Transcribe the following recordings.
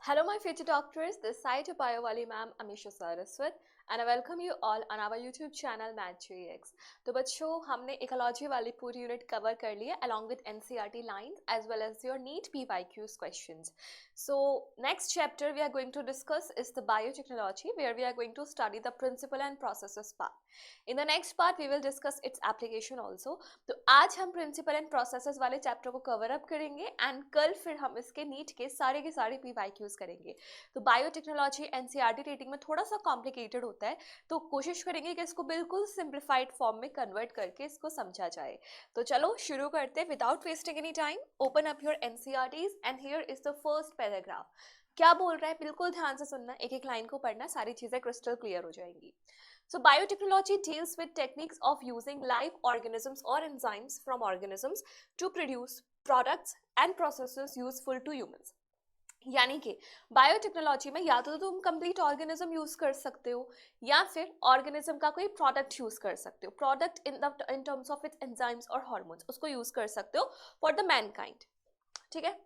Hello, my future doctors. This side of BioWali ma'am, Amisha Saraswat, and I welcome you all on our YouTube channel MathGX. तो बच्चों हमने ecology वाली पूरी unit cover कर ली है along with NCERT lines as well as your NEET PYQs questions. So next chapter we are going to discuss is the biotechnology, where we are going to study the principle and processes part. In the next part we will discuss its application also. तो आज हम principle and processes वाले chapter को cover up करेंगे and कल फिर हम इसके नीट के सारे PYQs करेंगे. तो बायोटेक्नोलॉजी एनसीईआरटी रेटिंग में थोड़ा सा कॉम्प्लिकेटेड होता है, तो कोशिश करेंगे कि इसको बिल्कुल सिंप्लीफाइड फॉर्म में कन्वर्ट करके इसको समझा जाए. तो चलो शुरू करते हैं without wasting any time. Open up your NCERTs and here is the first paragraph. क्या बोल रहा है बिल्कुल ध्यान से सुनना, एक एक लाइन को पढ़ना, सारी चीजें क्रिस्टल क्लियर हो जाएंगी. So biotechnology deals with techniques of using live organisms or enzymes from organisms to produce products and processes useful to humans. यानी कि बायोटेक्नोलॉजी में या तो तुम कंप्लीट ऑर्गेनिज्म यूज कर सकते हो या फिर ऑर्गेनिज्म का कोई प्रोडक्ट यूज कर सकते हो. Product in terms of its enzymes और हार्मोन्स, उसको यूज कर सकते हो फॉर द मैनकाइंड. ठीक है.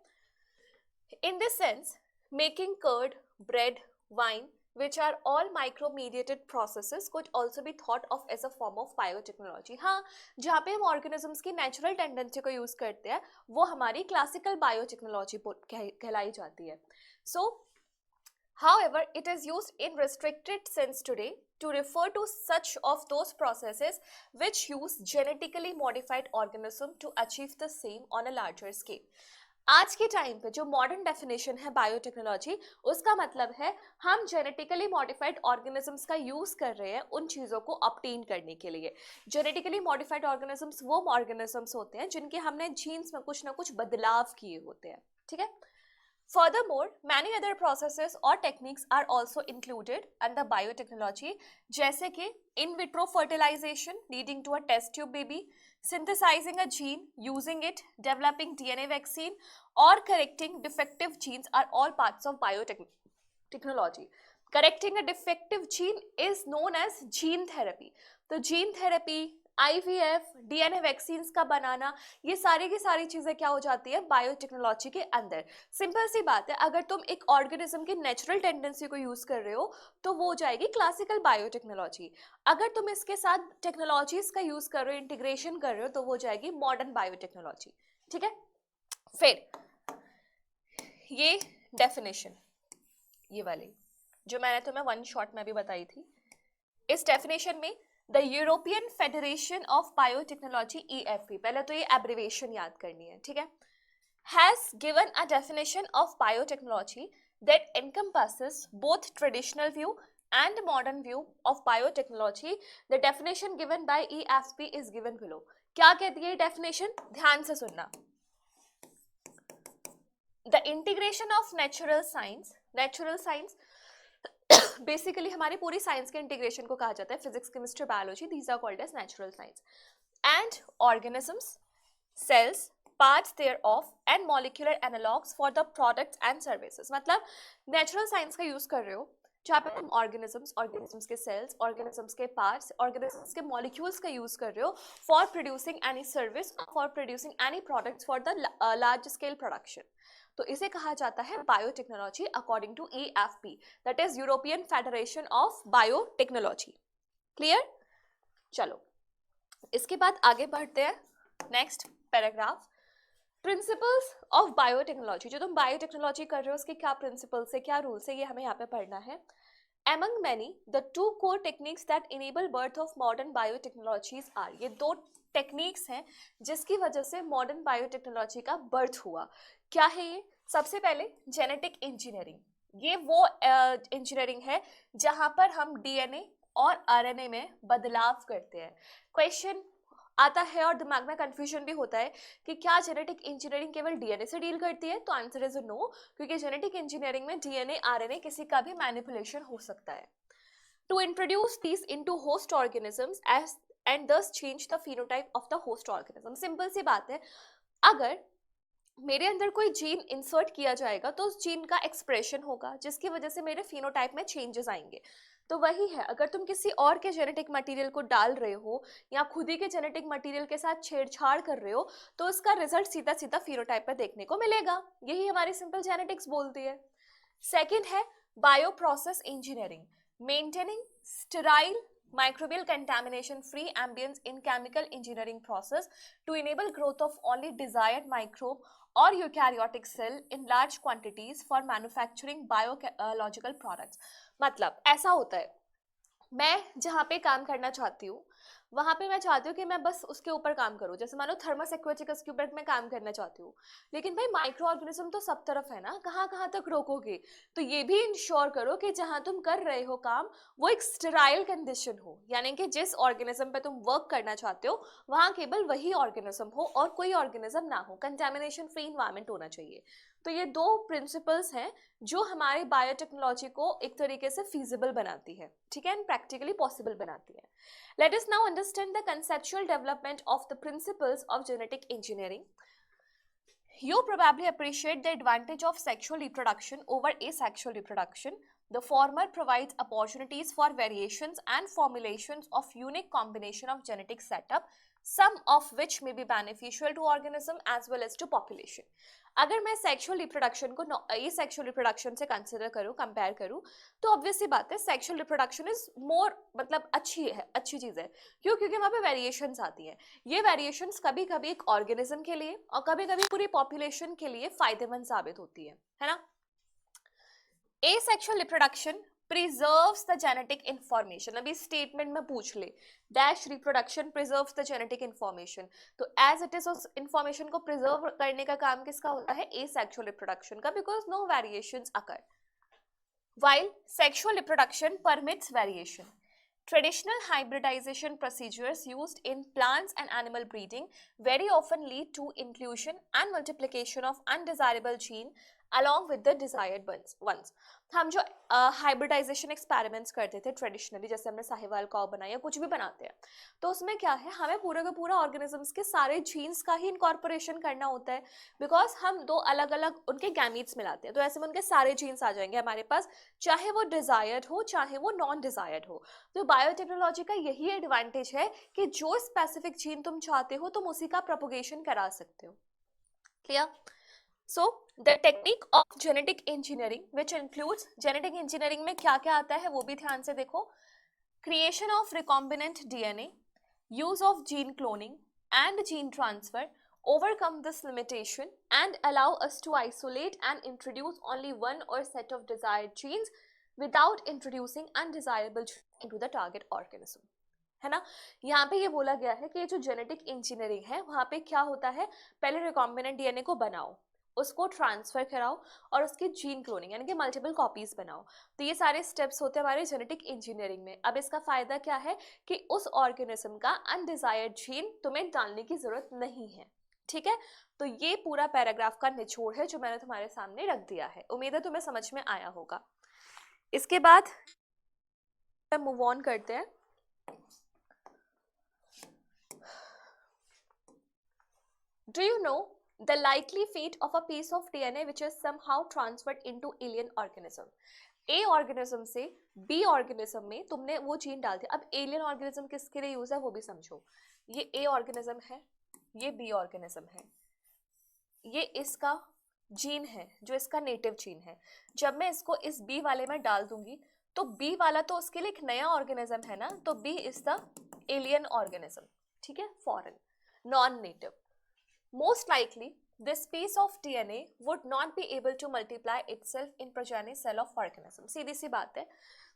In this sense making curd, bread, wine, which are all micro-mediated processes could also be thought of as a form of biotechnology. हाँ, जहाँ पे हम organisms की natural tendency को use करते हैं वो हमारी classical biotechnology कहलाई जाती है. So, however, it is used in restricted sense today to refer to such of those processes which use genetically modified organism to achieve the same on a larger scale. आज के time पे जो modern definition है biotechnology, उसका मतलब है हम genetically modified organisms का यूज कर रहे हैं उन चीजों को ऑब्टेन करने के लिए. जेनेटिकली मॉडिफाइड ऑर्गेनिजम्स वो ऑर्गेनिजम्स होते हैं जिनके हमने जीन्स में कुछ ना कुछ बदलाव किए होते हैं. ठीक है. Furthermore, many other processes or techniques are also included under biotechnology, जैसे कि in vitro fertilization leading to a test tube baby, synthesizing a gene, using it, developing DNA vaccine, or correcting defective genes are all parts of biotechnology. Correcting a defective gene is known as gene therapy. तो gene therapy, IVF, DNA vaccine का बनाना, ये सारी की सारी चीजें क्या हो जाती है बायोटेक्नोलॉजी के अंदर. सिंपल सी बात है, अगर तुम एक ऑर्गेनिज्म की नेचुरल टेंडेंसी को यूज कर रहे हो तो वो हो जाएगी क्लासिकल बायोटेक्नोलॉजी. अगर तुम इसके साथ टेक्नोलॉजीज का यूज कर रहे हो, इंटीग्रेशन कर रहे हो, तो वो हो जाएगी मॉडर्न बायोटेक्नोलॉजी. ठीक है. फिर ये डेफिनेशन, ये वाली जो मैंने तुम्हें वन शॉट में भी बताई थी, इस डेफिनेशन में the European Federation of biotechnology EFB, पहले तो ये एब्रिवेशन याद करनी है. ठीक है. Has given a definition of biotechnology that encompasses both traditional view and modern view of biotechnology. The definition given by EFB is given below. क्या कहती है डेफिनेशन, ध्यान से सुनना. The integration of natural science basically हमारी पूरी science के integration को कहा जाता है. Physics, chemistry, biology, these are called as natural science. And organisms, cells, parts thereof and molecular analogs for the products and services. मतलब नेचुरल साइंस का use कर रहे हो जहाँ पे तुम ऑर्गेनिजम्स के सेल्स, ऑर्गेनिजम्स के पार्ट्स, ऑर्गेनिजम्स के मॉलिक्यूल्स का यूज कर रहे हो for producing any service, for producing any products for the large scale production. तो इसे कहा जाता है biotechnology according to EFB, that is European Federation of Biotechnology. Clear. चलो इसके बाद आगे बढ़ते हैं. Next paragraph, principles of biotechnology. जो तुम बायोटेक्नोलॉजी कर रहे हो उसके क्या प्रिंसिपल्स है, क्या रूल्स है, ये हमें यहाँ पे पढ़ना है. Among many, the two core techniques that enable birth of modern biotechnologies are. ये दो टेक्निक्स हैं जिसकी वजह से मॉडर्न बायोटेक्नोलॉजी का बर्थ हुआ. क्या है ये? सबसे पहले जेनेटिक इंजीनियरिंग. ये वो इंजीनियरिंग है जहां पर हम DNA और RNA में बदलाव करते हैं. क्वेश्चन आता है और दिमाग में कंफ्यूजन भी होता है कि क्या जेनेटिक इंजीनियरिंग केवल DNA से डील करती है, तो आंसर इज नो, क्योंकि जेनेटिक इंजीनियरिंग में DNA, RNA किसी का भी मैनिपुलेशन हो सकता है. To introduce these into host organisms as and thus change the phenotype of the host organism. Simple सी बात है, अगर मेरे अंदर कोई जीन इंसर्ट किया जाएगा तो उस जीन का एक्सप्रेशन होगा जिसकी वजह से मेरे फिनोटाइप में चेंजेस आएंगे. तो वही है, अगर तुम किसी और के जेनेटिक मटेरियल को डाल रहे हो या खुद ही के जेनेटिक मटेरियल के साथ छेड़छाड़ कर रहे हो तो उसका रिजल्ट सीधा सीधा फिनोटाइप पर देखने को मिलेगा. यही हमारी सिंपल जेनेटिक्स बोलती है. सेकेंड है bioprocess engineering, maintaining sterile microbial contamination free ambience in chemical engineering process to enable growth of only desired microbe or eukaryotic cell in large quantities for manufacturing biological products। मतलब ऐसा होता है, मैं जहाँ पे काम करना चाहती हूँ वहाँ पे मैं चाहती हूँ कि मैं बस उसके ऊपर काम करूँ, जैसे मान लो थर्मस एक्वेटिकस के ऊपर मैं काम करना चाहती हूँ, लेकिन भाई माइक्रो ऑर्गेनिज्म तो सब तरफ है ना, कहाँ कहाँ तक रोकोगे। तो ये भी इंश्योर करो कि जहाँ तुम कर रहे हो काम वो एक स्टेराइल कंडीशन हो, यानी कि जिस ऑर्गेनिज्म पे तुम वर्क करना चाहते हो वहाँ केवल वही ऑर्गेनिज्म हो और कोई ऑर्गेनिज्म ना हो, कंटेमिनेशन फ्री इन्वायरमेंट होना चाहिए। तो ये दो प्रिंसिपल्स हैं जो हमारे बायोटेक्नोलॉजी को एक तरीके से फीजिबल बनाती है, ठीक है, एंड प्रैक्टिकली पॉसिबल बनाती है। Let us now understand the conceptual development of the principles of genetic engineering. You probably appreciate the advantage of sexual reproduction over asexual reproduction. The former provides opportunities for variations and formulations of unique combination of genetic setup, some of which may be beneficial to organism as well as to population. अगर मैं sexual reproduction को asexual reproduction से consider करूं, compare करूं, तो obviously बात है sexual reproduction is more, मतलब अच्छी चीज है। क्यों? क्योंकि वहां पे वेरिएशंस आती हैं। ये वेरिएशंस कभी कभी एक ऑर्गेनिज्म के लिए और कभी कभी पूरी पॉपुलेशन के लिए फायदेमंद साबित होती है ना। Asexual reproduction preserves the genetic information, अभी स्टेटमेंट में पूछ ले dash reproduction preserves the genetic information, तो एज इट इज उस इंफॉर्मेशन को प्रिजर्व करने का काम किसका होता है? एसेक्सुअल रिप्रोडक्शन का, because no variations occur, while sexual reproduction permits variation. Traditional hybridization procedures used in plants and animal breeding very often lead to inclusion and multiplication of undesirable gene along with the desired ones। हम जो hybridisation experiments करते थे traditionally, जैसे हमने साहिवाल काऊ बनाई या कुछ भी बनाते हैं, तो उसमें क्या है, हमें पूरा का पूरा ऑर्गेनिजम्स के सारे जीन्स का ही इनकॉर्पोरेशन करना होता है, बिकॉज हम दो अलग अलग उनके गैमीट्स मिलाते हैं, तो ऐसे में उनके सारे जीन्स आ जाएंगे हमारे पास, चाहे वो डिजायर्ड हो चाहे वो नॉन डिजायर्ड हो। तो बायोटेक्नोलॉजी का यही एडवांटेज है कि जो स्पेसिफिक जीन तुम चाहते हो तुम उसी का प्रोपोगेशन करा सकते हो। Clear? So the technique of genetic engineering, which includes genetic engineering में क्या क्या आता है वो भी ध्यान से देखो। Creation of recombinant DNA, use of gene cloning and gene transfer overcome this limitation and allow us to isolate and introduce only one or set of desired genes without introducing undesirable genes into the target organism, है ना। यहाँ पे ये बोला गया है कि जो जेनेटिक इंजीनियरिंग है वहाँ पे क्या होता है, पहले रिकॉम्बिनेंट डीएनए को बनाओ, उसको ट्रांसफर कराओ और उसकी जीन क्लोनिंग यानी कि मल्टीपल कॉपीज बनाओ। तो ये सारे स्टेप्स होते हैं हमारे जेनेटिक इंजीनियरिंग में। अब इसका फायदा क्या है कि उस ऑर्गेनिज्म का अनडिजायर्ड जीन तुम्हें डालने की जरूरत नहीं है, ठीक है। तो ये पूरा पैराग्राफ का निचोड़ है जो मैंने तुम्हारे सामने रख दिया है, उम्मीद है तुम्हें समझ में आया होगा। इसके बाद मूव ऑन करते हैं। Do you know the likely fate of a piece of DNA which is somehow transferred into alien organism? A organism से बी ऑर्गेनिज्म में तुमने वो जीन डाल दिया। अब एलियन ऑर्गेनिज्म किसके लिए यूज है वो भी समझो। ये ए ऑर्गेनिज्म है, ये बी ऑर्गेनिज्म है, ये इसका जीन है जो इसका नेटिव जीन है। जब मैं इसको इस बी वाले में डाल दूंगी तो बी वाला तो उसके लिए एक नया ऑर्गेनिज्म है ना, तो B is the alien organism, ठीक है, foreign, non native. Most likely, this piece of DNA would not be able to multiply itself in progeny cell of organism। सीधी सी बात है,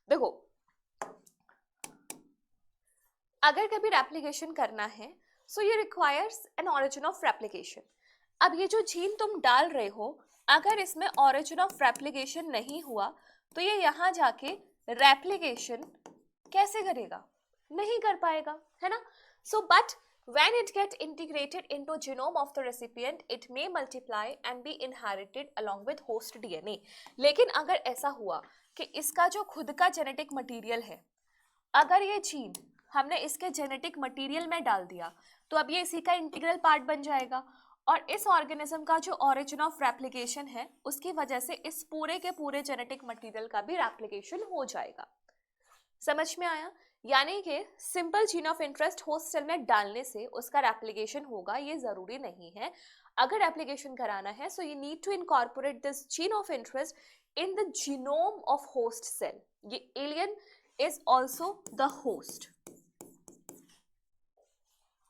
देखो अगर कभी रेप्लिकेशन करना है so you requires an origin of replication। अब ये जो जीन तुम डाल रहे हो अगर इसमें origin of replication नहीं हुआ तो ये यहाँ जाके रेप्लिकेशन कैसे करेगा? नहीं कर पाएगा, है ना। So but when it gets integrated into genome of the recipient, it may multiply and be inherited along with host DNA। लेकिन अगर ऐसा हुआ कि इसका जो खुद का जेनेटिक मटेरियल है, अगर ये जीन हमने इसके जेनेटिक मटेरियल में डाल दिया तो अब ये इसी का इंटीग्रल पार्ट बन जाएगा और इस ऑर्गेनिज्म का जो ओरिजिन ऑफ रेप्लिकेशन है उसकी वजह से इस पूरे के पूरे जेनेटिक मटेरियल का भी रेप्लिकेशन हो जाएगा। समझ में आया? यानी कि simple gene of interest host cell में डालने से उसका रेप्लिकेशन होगा ये जरूरी नहीं है। अगर रेप्लिकेशन कराना है so you need to incorporate this gene of interest in the genome of host cell. ये alien is also the host.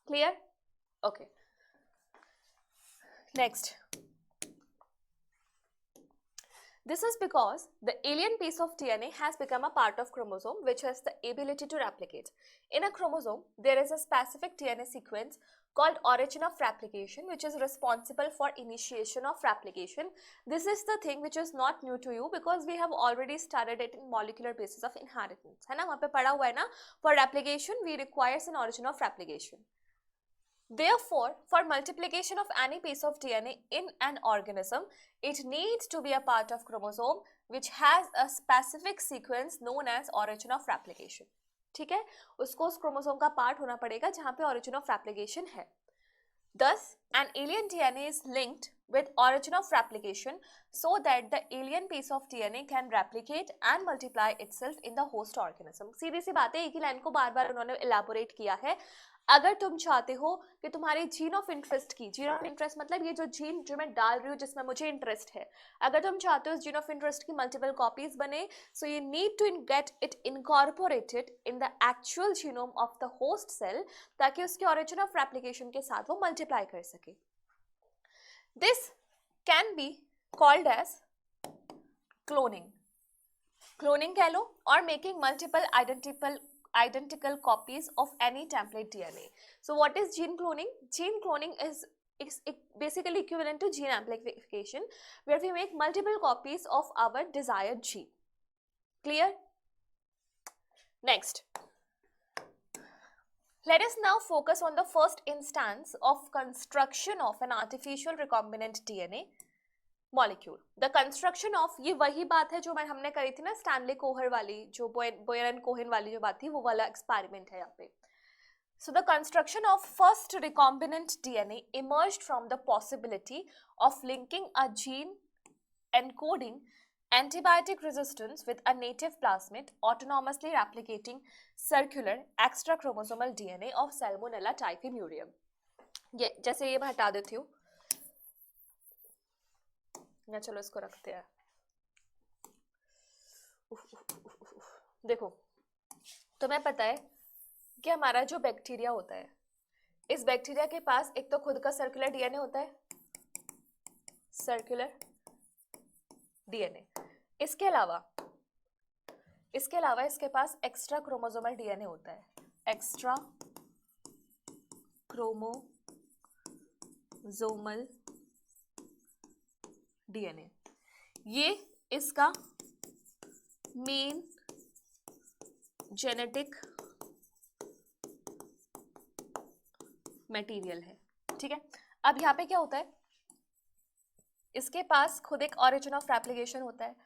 Clear? Okay. Next. This is because the alien piece of DNA has become a part of chromosome which has the ability to replicate. In a chromosome, there is a specific DNA sequence called origin of replication which is responsible for initiation of replication. This is the thing which is not new to you because we have already studied it in molecular basis of inheritance. है ना, वहाँ पे पढ़ा हुआ है ना, for replication we requires an origin of replication. Therefore, for multiplication of any piece of DNA in an organism, it needs to be a part of chromosome which has a specific sequence known as origin of replication. ठीक है, उसको उस chromosome का part होना पड़ेगा जहाँ पे origin of replication है. Thus, an alien DNA is linked with origin of replication so that the alien piece of DNA can replicate and multiply itself in the host organism. सीधी सी बात है, एक ही line को बार बार उन्होंने elaborate किया है. अगर तुम चाहते हो कि तुम्हारे जीन ऑफ इंटरेस्ट की, जीन ऑफ इंटरेस्ट मतलब ये जो जीन जो मैं डाल रही हूँ जिसमें मुझे इंटरेस्ट है, अगर तुम चाहते हो जीन ऑफ इंटरेस्ट की मल्टीपल कॉपीज बने, so you need to get it incorporated in the actual genome of the host cell ताकि उसके ओरिजिन ऑफ रेप्लिकेशन के साथ वो मल्टीप्लाई कर सके. This can be called as cloning. Cloning कह लो और making multiple identical copies of any template DNA. So what is gene cloning? Gene cloning is basically equivalent to gene amplification where we make multiple copies of our desired gene. Clear? Next. Let us now focus on the first instance of construction of an artificial recombinant DNA molecule. The construction of, ये वही बात है जो हमने करी थी ना Stanley कोहर वाली, जो बोयर एंड कोहेन वाली जो बात थी, वो वाला एक्सपेरिमेंट है यहाँ पे. So the construction of first recombinant DNA emerged from the possibility of linking a gene encoding antibiotic resistance with a native plasmid autonomously replicating circular extrachromosomal DNA of Salmonella typhimurium. ये जैसे ये मैं हटा देती हूँ या चलो इसको रखते हैं. देखो, तुम्हें पता है कि हमारा जो बैक्टीरिया होता है, इस बैक्टीरिया के पास एक तो खुद का सर्कुलर डीएनए होता है, सर्कुलर डीएनए. इसके अलावा इसके पास एक्स्ट्रा क्रोमोसोमल डीएनए होता है, एक्स्ट्रा क्रोमोसोमल डीएनए. ये इसका मेन जेनेटिक मटेरियल है. ठीक है, अब यहाँ पे क्या होता है, इसके पास खुद एक ऑरिजिन ऑफ रेप्लिकेशन होता है,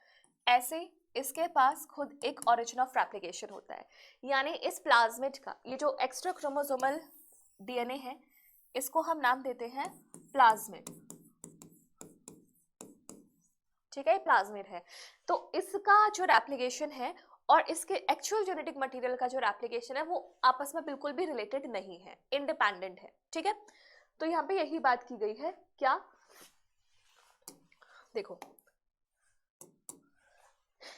ऐसे इसके पास खुद एक ऑरिजिन ऑफ रेप्लिकेशन होता है. यानी इस प्लाज्मिड का ये जो एक्स्ट्रा क्रोमोसोमल डीएनए है, इसको हम नाम देते हैं प्लाज्मिड. ठीक है, प्लाज्मिड है. तो इसका जो रेप्लिकेशन है और इसके एक्चुअल जेनेटिक मटेरियल का जो रेप्लिकेशन है वो आपस में बिल्कुल भी रिलेटेड नहीं है, इंडिपेंडेंट है. ठीक है, तो यहाँ पे यही बात की गई है. क्या, देखो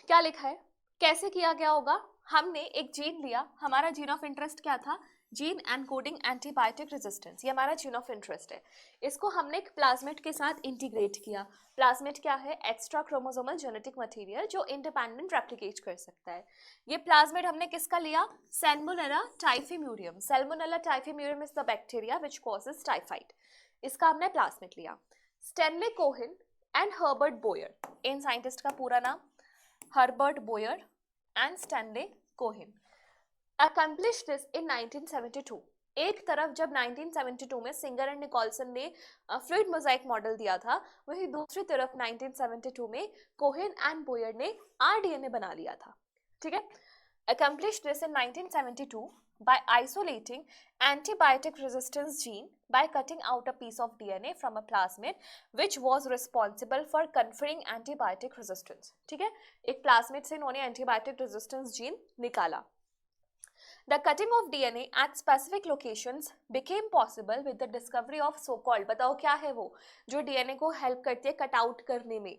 क्या लिखा है, कैसे किया गया होगा. हमने एक जीन लिया, हमारा जीन ऑफ इंटरेस्ट क्या था, जीन एनकोडिंग एंटीबायोटिक रेजिस्टेंस, ये हमारा जीन ऑफ इंटरेस्ट है. इसको हमने एक प्लाज्मिड के साथ इंटीग्रेट किया. प्लाज्मिड क्या है, एक्स्ट्रा क्रोमोसोमल जेनेटिक मटेरियल जो इंडिपेंडेंट रेप्लिकेट कर सकता है. ये प्लाज्मिड हमने किसका लिया, Salmonella typhimurium. Salmonella typhimurium is the bacteria which causes typhoid. इसका हमने प्लाज्मिड लिया. Stanley Cohen and Herbert Boyer, in scientist का पूरा नाम Herbert Boyer and Stanley Cohen, accomplished this in 1972. एक तरफ जब 1972 में सिंगर एंड निकोलसन ने फ्लूइड मोजाइक मॉडल दिया था, वहीं दूसरी तरफ 1972 में कोहेन एंड बोयर ने आरडीएनए बना लिया था. ठीक है, accomplished this in 1972 by isolating antibiotic resistance gene by cutting out a piece of DNA from a plasmid which was responsible for conferring antibiotic resistance. ठीक है, एक प्लाज्मिड से इन्होंने एंटीबायोटिक रेजिस्टेंस जीन निकाला. The cutting of DNA at specific locations became possible with the discovery of so-called, बताओ क्या है वो जो DNA को हेल्प करती है कट आउट करने में,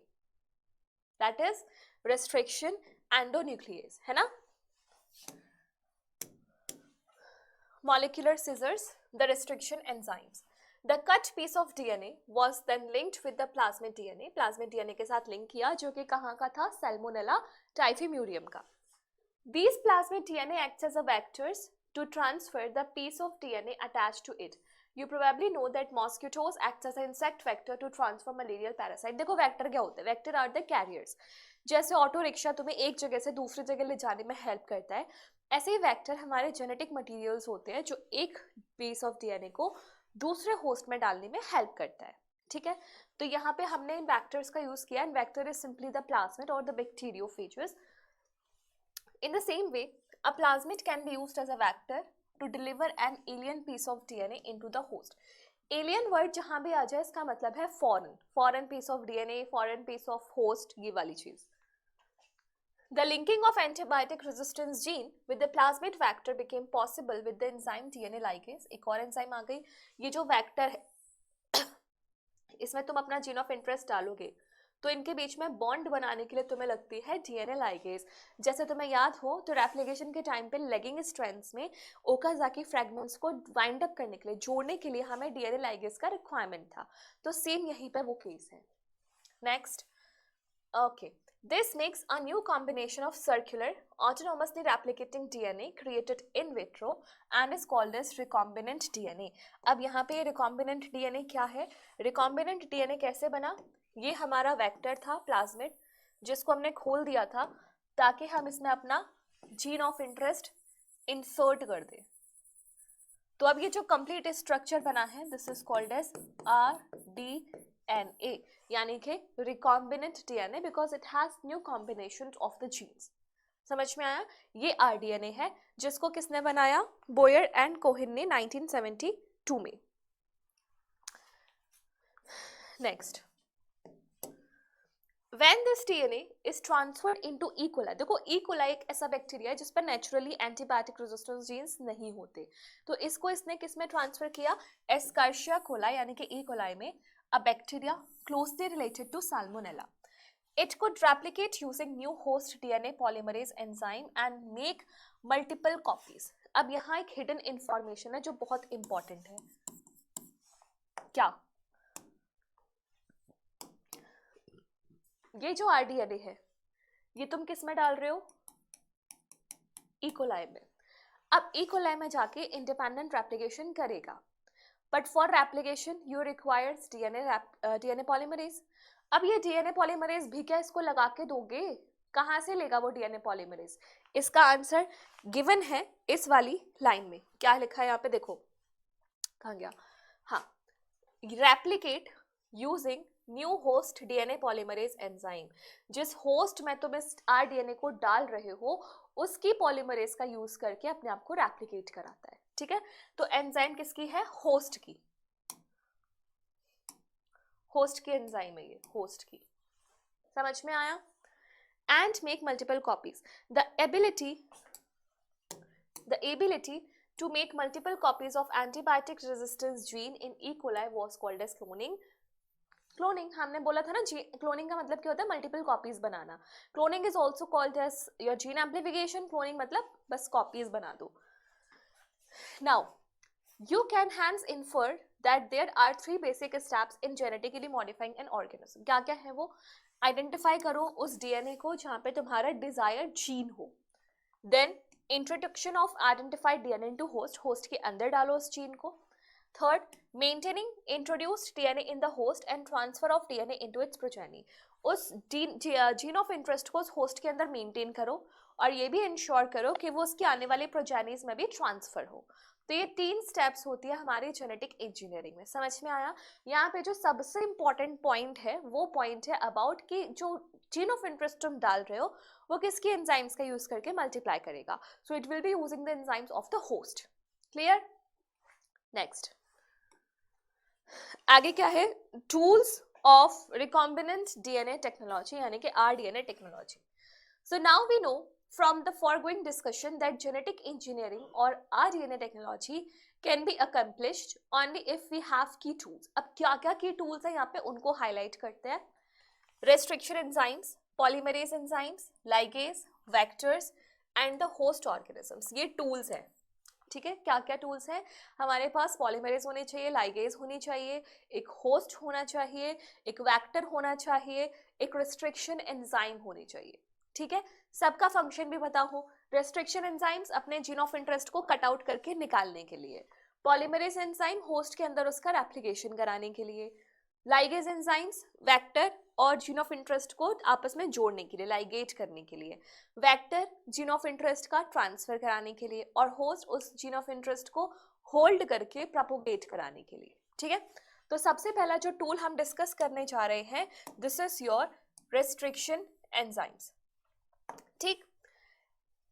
दैट इज restriction endonuclease, है ना. Molecular scissors, the restriction enzymes. The cut piece of DNA was then linked with the plasmid DNA. Plasmid DNA के साथ लिंक किया, जो कि कहाँ का था, Salmonella typhimurium का. These plasmid DNA acts as a vectors to transfer the piece of DNA attached to it. You probably know that mosquitoes act as an insect vector to transfer malarial parasite. देखो vector क्या होते हैं? Vector are the carriers. जैसे auto rickshaw तुम्हें एक जगह से दूसरी जगह ले जाने में हेल्प करता है, ऐसे ही वेक्टर हमारे जेनेटिक मटेरियल्स होते हैं जो एक पीस ऑफ डीएनए को दूसरे होस्ट में डालने में हेल्प करता है. ठीक है, तो यहाँ पे हमने इन वेक्टर्स का यूज किया. And vector is simply the plasmid और the bacteriophages. In the same way, a plasmid can be used as a vector to deliver an alien piece of DNA into the host. Alien word जहाँ भी आ जाए इसका मतलब है foreign piece of DNA, foreign piece of host, ये वाली चीज. The linking of antibiotic resistance gene with the plasmid vector became possible with the enzyme DNA ligase. एक और एंजाइम आ गई. ये जो वेक्टर है इसमें तुम अपना जीन ऑफ इंटरेस्ट डालोगे तो इनके बीच में बॉन्ड बनाने के लिए तुम्हें लगती है डीएनए लाइगेज. जैसे तुम्हें याद हो तो रेप्लिकेशन के टाइम पे लेगिंग स्ट्रैंड्स में ओकाजाकी फ्रैगमेंट्स को वाइंड अप करने के लिए, जोड़ने के लिए हमें डीएनए लाइगेज का रिक्वायरमेंट था. तो सेम यहीं पे वो केस है. Next, okay, this makes a new combination of circular autonomously replicating DNA created in vitro and is called as recombinant DNA. अब यहाँ पे recombinant DNA क्या है? recombinant DNA कैसे बना? ये हमारा वेक्टर था प्लाज्मिड, जिसको हमने खोल दिया था ताकि हम इसमें अपना जीन ऑफ इंटरेस्ट इंसर्ट कर दें. तो अब ये जो कंप्लीट स्ट्रक्चर बना है, this is called as RDNA, यानी कि recombinant DNA, because it has new combination of the genes. समझ में आया? ये RDNA है जिसको किसने बनाया? बोयर एंड कोहेन ने 1972 में. Next, When this DNA is transferred into E. coli, देखो E. coli एक ऐसा बैक्टीरिया है जिस पर नेचुरली एंटीबायोटिक रेजिस्टेंस जीन्स नहीं होते, तो इसको इसने किस में ट्रांसफर किया? एस्कार्शिया कोलाई यानी कि E. coli में, a bacteria closely related to salmonella. It could replicate using new host DNA polymerase enzyme and make multiple copies. अब यहाँ एक हिडन इंफॉर्मेशन है जो बहुत इंपॉर्टेंट है. क्या? ये जो RDNA है ये तुम किस में डाल रहे हो? E. coli में. अब E. coli में जाके इंडिपेंडेंट रेप्लिकेशन करेगा, but for replication you requires DNA polymerase. अब ये DNA पॉलीमरेज भी क्या इसको लगा के दोगे? कहाँ से लेगा वो DNA पॉलीमरेज? इसका आंसर गिवन है इस वाली लाइन में. क्या लिखा है यहाँ पे? देखो कहाँ गया. हाँ, replicate using new host DNA polymerase enzyme. जिस होस्ट में तुम इस RDNA को डाल रहे हो उसकी पॉलीमरेज का यूज करके अपने आप को रेप्लिकेट कराता है. ठीक है, तो एंजाइम किसकी है? होस्ट की. होस्ट की एंजाइम है ये, होस्ट की. समझ में आया? And make multiple copies. The ability to make multiple copies of antibiotic resistance gene in E. coli was called as cloning. Cloning हमने बोला था ना, क्लोनिंग का मतलब क्या होता है? मल्टीपल कॉपीज बनाना. Cloning is also called as your gene amplification. Cloning मतलब बस कॉपीज बना दो. Now you can hence infer that there are 3 basic steps in genetically modifying an organism. क्या क्या है वो? आइडेंटिफाई करो उस डीएनए को जहाँ पे तुम्हारा डिजायर्ड जीन हो. Then introduction of identified DNA into host. Host के अंदर डालो उस जीन को. Third, maintaining introduced DNA in the host and transfer of DNA into its progeny. उस जीन ऑफ इंटरेस्ट को उस होस्ट के अंदर मेंटेन करो और ये भी इंश्योर करो कि वो उसके आने वाले प्रोजेनीज में भी ट्रांसफर हो. तो ये 3 स्टेप्स होती है हमारी जेनेटिक इंजीनियरिंग में. समझ में आया? यहाँ पे जो सबसे इंपॉर्टेंट पॉइंट है वो पॉइंट है अबाउट कि जो जीन ऑफ इंटरेस्ट तुम डाल रहे हो वो किसकी एंजाइम्स का यूज करके मल्टीप्लाई करेगा. So it will be using the enzymes of the host. Clear? Next, आगे क्या है? Tools of recombinant DNA technology यानी कि RDNA technology. So now we know from the foregoing discussion that genetic engineering और RDNA technology can be accomplished only if we have key tools. अब क्या क्या की टूल्स है यहाँ पे उनको हाईलाइट करते हैं. Restriction enzymes, polymerase enzymes, ligase, vectors and the host organisms, ये टूल्स हैं। ठीक है, क्या क्या टूल्स हैं हमारे पास? पॉलीमरेज होनी चाहिए, लाइगेज होनी चाहिए, एक होस्ट होना चाहिए, एक वेक्टर होना चाहिए, एक रिस्ट्रिक्शन एंजाइम होनी चाहिए। ठीक है, सबका फंक्शन भी पता हो। रिस्ट्रिक्शन एंजाइम्स अपने जीन ऑफ इंटरेस्ट को कट आउट करके निकालने के लिए, पॉलीमरेज एंजाइम होस्ट के अंदर उसका रेप्लिकेशन कराने के लिए, लाइगेज एंजाइम्स वेक्टर और जीन ऑफ इंटरेस्ट को आपस में जोड़ने के लिए, लाइगेट करने के लिए, वेक्टर जीन ऑफ इंटरेस्ट का ट्रांसफर कराने के लिए, और होस्ट उस जीन ऑफ इंटरेस्ट को होल्ड करके प्रोपोगेट कराने के लिए। ठीक है, तो सबसे पहला जो टूल हम डिस्कस करने जा रहे हैं, this is your restriction enzymes. ठीक,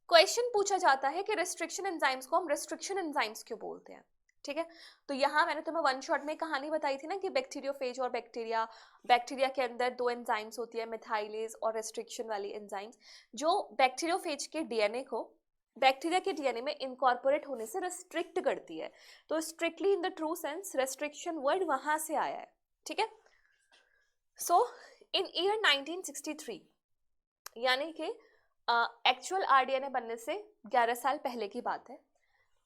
क्वेश्चन पूछा जाता है कि रिस्ट्रिक्शन एंजाइम्स को हम रिस्ट्रिक्शन एंजाइम्स क्यों बोलते हैं। ठीक है, तो यहाँ मैंने तुम्हें वन शॉट में कहानी बताई थी ना कि बैक्टीरियोफेज और बैक्टीरिया के अंदर दो एंजाइम्स होती है, मिथाइलेज और रिस्ट्रिक्शन वाली एंजाइम्स, जो बैक्टीरियोफेज के डीएनए को बैक्टीरिया के डीएनए में इनकॉर्पोरेट होने से रिस्ट्रिक्ट करती है। तो strictly in the true sense restriction word वहां से आया है। ठीक है, सो इन ईयर 1963, यानी कि एक्चुअल आरडीएनए बनने से 11 साल पहले की बात है,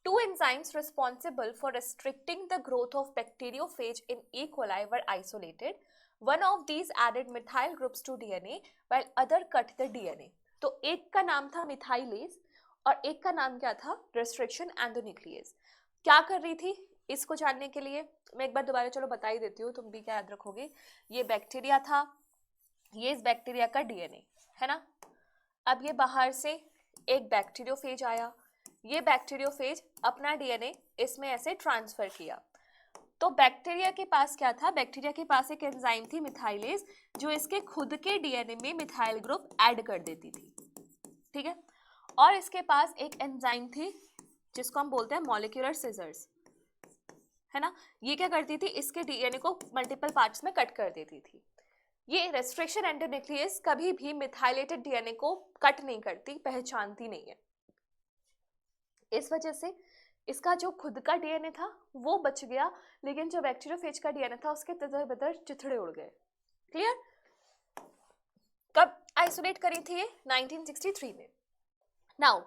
two enzymes responsible for restricting the growth of bacteriophage in E. coli were isolated. One of these added methyl groups to DNA while other cut the DNA. तो एक का नाम था मिथाइलेज और एक का नाम क्या था? Restriction endonuclease. क्या कर रही थी इसको जानने के लिए मैं एक बार दोबारा चलो बता ही देती हूँ, तुम भी क्या याद रखोगे। ये बैक्टीरिया था, ये इस बैक्टीरिया का डीएनए है ना। अब ये बाहर से एक बैक्टीरियोफेज आया, ये बैक्टीरियोफेज अपना डीएनए इसमें ऐसे ट्रांसफर किया। तो बैक्टीरिया के पास क्या था? बैक्टीरिया के पास एक एंजाइम थी मिथाइलेज, जो इसके खुद के डीएनए में मिथाइल ग्रुप ऐड कर देती थी। ठीक है, और इसके पास एक एंजाइम थी जिसको हम बोलते हैं मॉलिक्यूलर सिजर्स, है ना। ये क्या करती थी? इसके डीएनए को मल्टीपल पार्ट्स में कट कर देती थी। ये रेस्ट्रिक्शन एंडोन्यूक्लियस कभी भी मिथाइलेटेड डीएनए को कट नहीं करती, पहचानती नहीं है। इस वजह से इसका जो खुद का डीएनए था वो बच गया, लेकिन जो बैक्टीरियोफेज का डीएनए था उसके तितर बितर चिथड़े उड़ गए। क्लियर? कब आइसोलेट करी थी ये? 1963 में। Now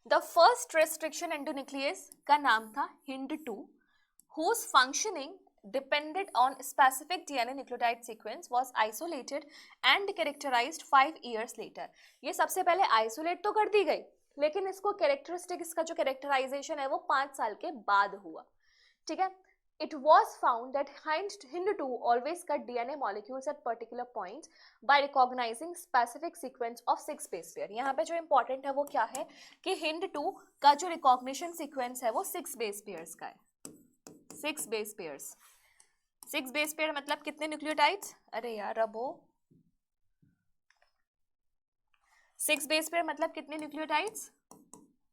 the first restriction endonuclease का नाम था HIND2, whose functioning depended on specific DNA nucleotide sequence was isolated and characterized 5 years later. ये सबसे पहले आइसोलेट तो कर दी गई, लेकिन इसको कैरेक्टरिस्टिक, इसका जो कैरेक्टराइजेशन है वो 5 साल के बाद हुआ। ठीक है, it was found that HIND2 always cut DNA molecules at particular points by recognizing specific sequence of 6 base pair. यहाँ पे जो important है वो क्या है कि HIND2 का जो recognition sequence है वो 6 base pairs का है। 6 base pairs, 6 base pair मतलब कितने न्यूक्लियोटाइड्स? अरे यार अब वो 6 base pair मतलब कितने न्यूक्लियोटाइड्स?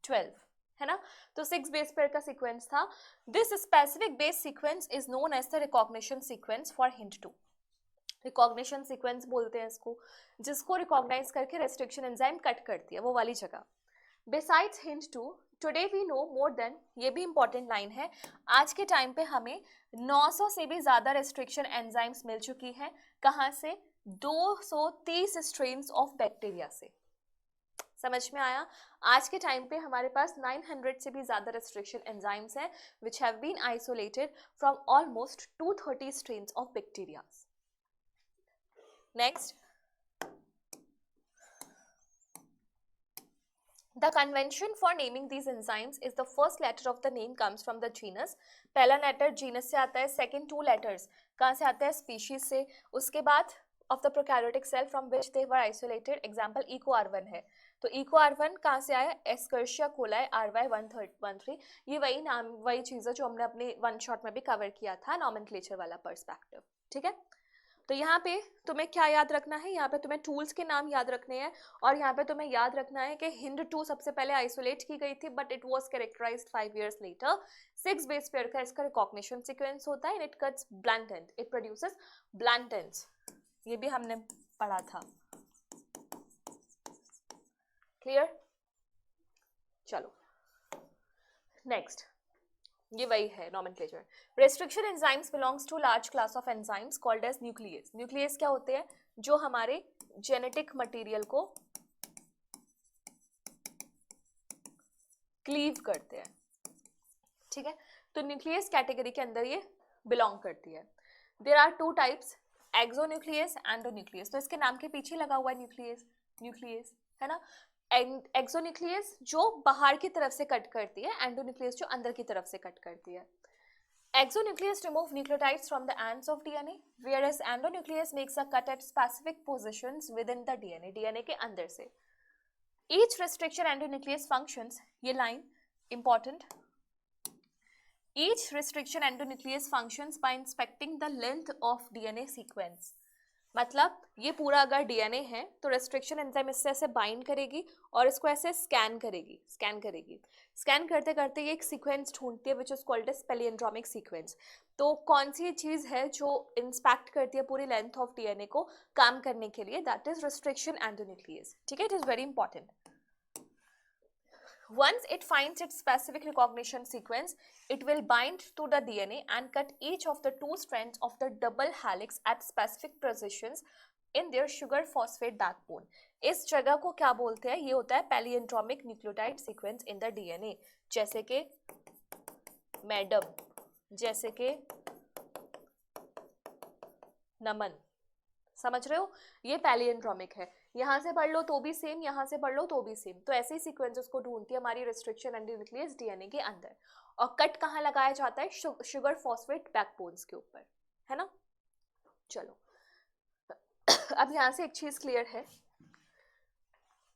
12, है ना। तो 6 बेस पेयर का सीक्वेंस था। This specific base sequence is known as the recognition sequence for HIND2। Recognition sequence बोलते हैं इसको, जिसको रिकॉग्नाइज करके रेस्ट्रिक्शन एंजाइम कट करती है, वो वाली जगह। Besides HIND2 today we know more than, ये भी इंपॉर्टेंट लाइन है, आज के टाइम पे हमें 900 से भी ज्यादा रेस्ट्रिक्शन एंजाइम्स मिल चुकी हैं। कहाँ से? 230 स्ट्रेन्स ऑफ बैक्टीरिया से। समझ में आया? आज के टाइम पे हमारे पास 900 से भी ज्यादा रेस्ट्रिक्शन एंजाइम्स हैं which have been isolated from almost 230 strains of bacteria. Next, the convention for naming these enzymes is the first letter of the name comes from the genus. पहला लेटर जीनस से आता है, second 2 letters कहाँ से आता है? Species से। उसके बाद of the prokaryotic cell from which they were isolated, example EcoR1 है। तो EcoR1 कहाँ से आया? Escherichia coli RY113। ये वही नाम, वही चीज़ है जो हमने अपने वन शॉट में भी कवर किया था, नॉमेनक्लेचर वाला पर्सपेक्टिव। ठीक है, तो यहाँ पे तुम्हें क्या याद रखना है? यहाँ पे तुम्हें टूल्स के नाम याद रखने हैं, और यहाँ पे तुम्हें याद रखना है कि HIND2 सबसे पहले आइसोलेट की गई थी, but it was characterised 5 years later। 6 base pair का इसका रिकॉग्निशन सीक्वेंस होता है, it cuts blunt end, it produces blunt ends. ये भी हमने पढ़ा था। क्लियर? चलो नेक्स्ट, ये वही है nomenclature. Restriction enzymes belongs to large class of enzymes called as nucleus. Nucleus क्या होते हैं? जो हमारे जेनेटिक मटेरियल को क्लीव करते हैं, ठीक है। तो न्यूक्लियस कैटेगरी के अंदर ये बिलोंग करती है। There are two types, exonucleus, endonucleus. तो इसके नाम के पीछे लगा हुआ है न्यूक्लियस, न्यूक्लियस है ना। एक्सोन्यूक्लियस जो बाहर की तरफ से कट करती है, एंडोन्यूक्लियस जो अंदर की तरफ से कट करती है। Exonucleus remove nucleotides from the ends of DNA, whereas endonucleus makes a cut at specific positions within the DNA, DNA के अंदर से। Each restriction endonucleus functions, ये line important, each restriction endonucleus functions by inspecting the length of DNA sequence। मतलब ये पूरा अगर DNA है तो रेस्ट्रिक्शन एंजाइम इससे ऐसे बाइंड करेगी और इसको ऐसे स्कैन करेगी, स्कैन करते करते ये एक सीक्वेंस ढूंढती है which is called as palindromic sequence. तो कौन सी चीज है जो इंस्पेक्ट करती है पूरी लेंथ ऑफ डीएनए को काम करने के लिए, दैट इज रेस्ट्रिक्शन एंडोन्यूक्लियस, ठीक है। It is very important. Once it finds its specific recognition sequence, it will bind to the DNA and cut each of the two strands of the double helix at specific positions in their sugar phosphate backbone. इस जगह को क्या बोलते हैं? ये होता है palindromic nucleotide sequence in the DNA, जैसे कि मैडम, जैसे कि नमन, समझ रहे हो? ये पैलियंड्रोमिक है। यहाँ से पढ़ लो तो भी सेम, यहाँ से पढ़ लो तो भी सेम। तो ऐसे ही सीक्वेंसेस को ढूंढती है हमारी रेस्ट्रिक्शन एंडोन्यूक्लियस डीएनए के अंदर। और कट कहाँ लगाया जाता है? शुगर फॉस्फेट बैकबोन्स के ऊपर, है ना। चलो अब यहाँ से एक चीज क्लियर है,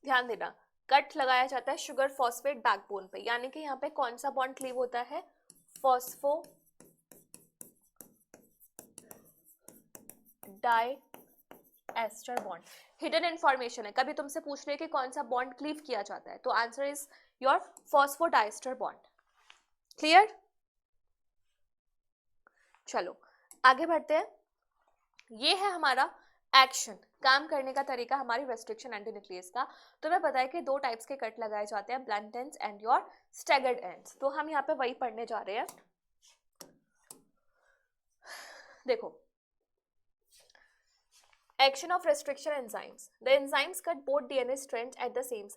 ध्यान देना, कट लगाया जाता है शुगर फॉस्फेट बैकबोन पे, यानी कि यहाँ पे कौन सा बॉन्ड क्लीव होता है? Phosphodiester bond. Hidden information है, कभी तुमसे पूछ रहे कि कौन सा बॉन्ड क्लीव किया जाता है, तो answer is your phosphodiester bond. Clear? चलो आगे बढ़ते हैं। ये है हमारा एक्शन, काम करने का तरीका हमारी रेस्ट्रिक्शन एंडोन्यूक्लियस का। तुम्हें पता है कि दो टाइप्स के कट लगाए जाते हैं, blunt ends and your staggered ends. तो हम यहाँ पे वही पढ़ने जा रहे हैं। देखो, action of restriction enzymes, the enzymes cut both DNA strands at the same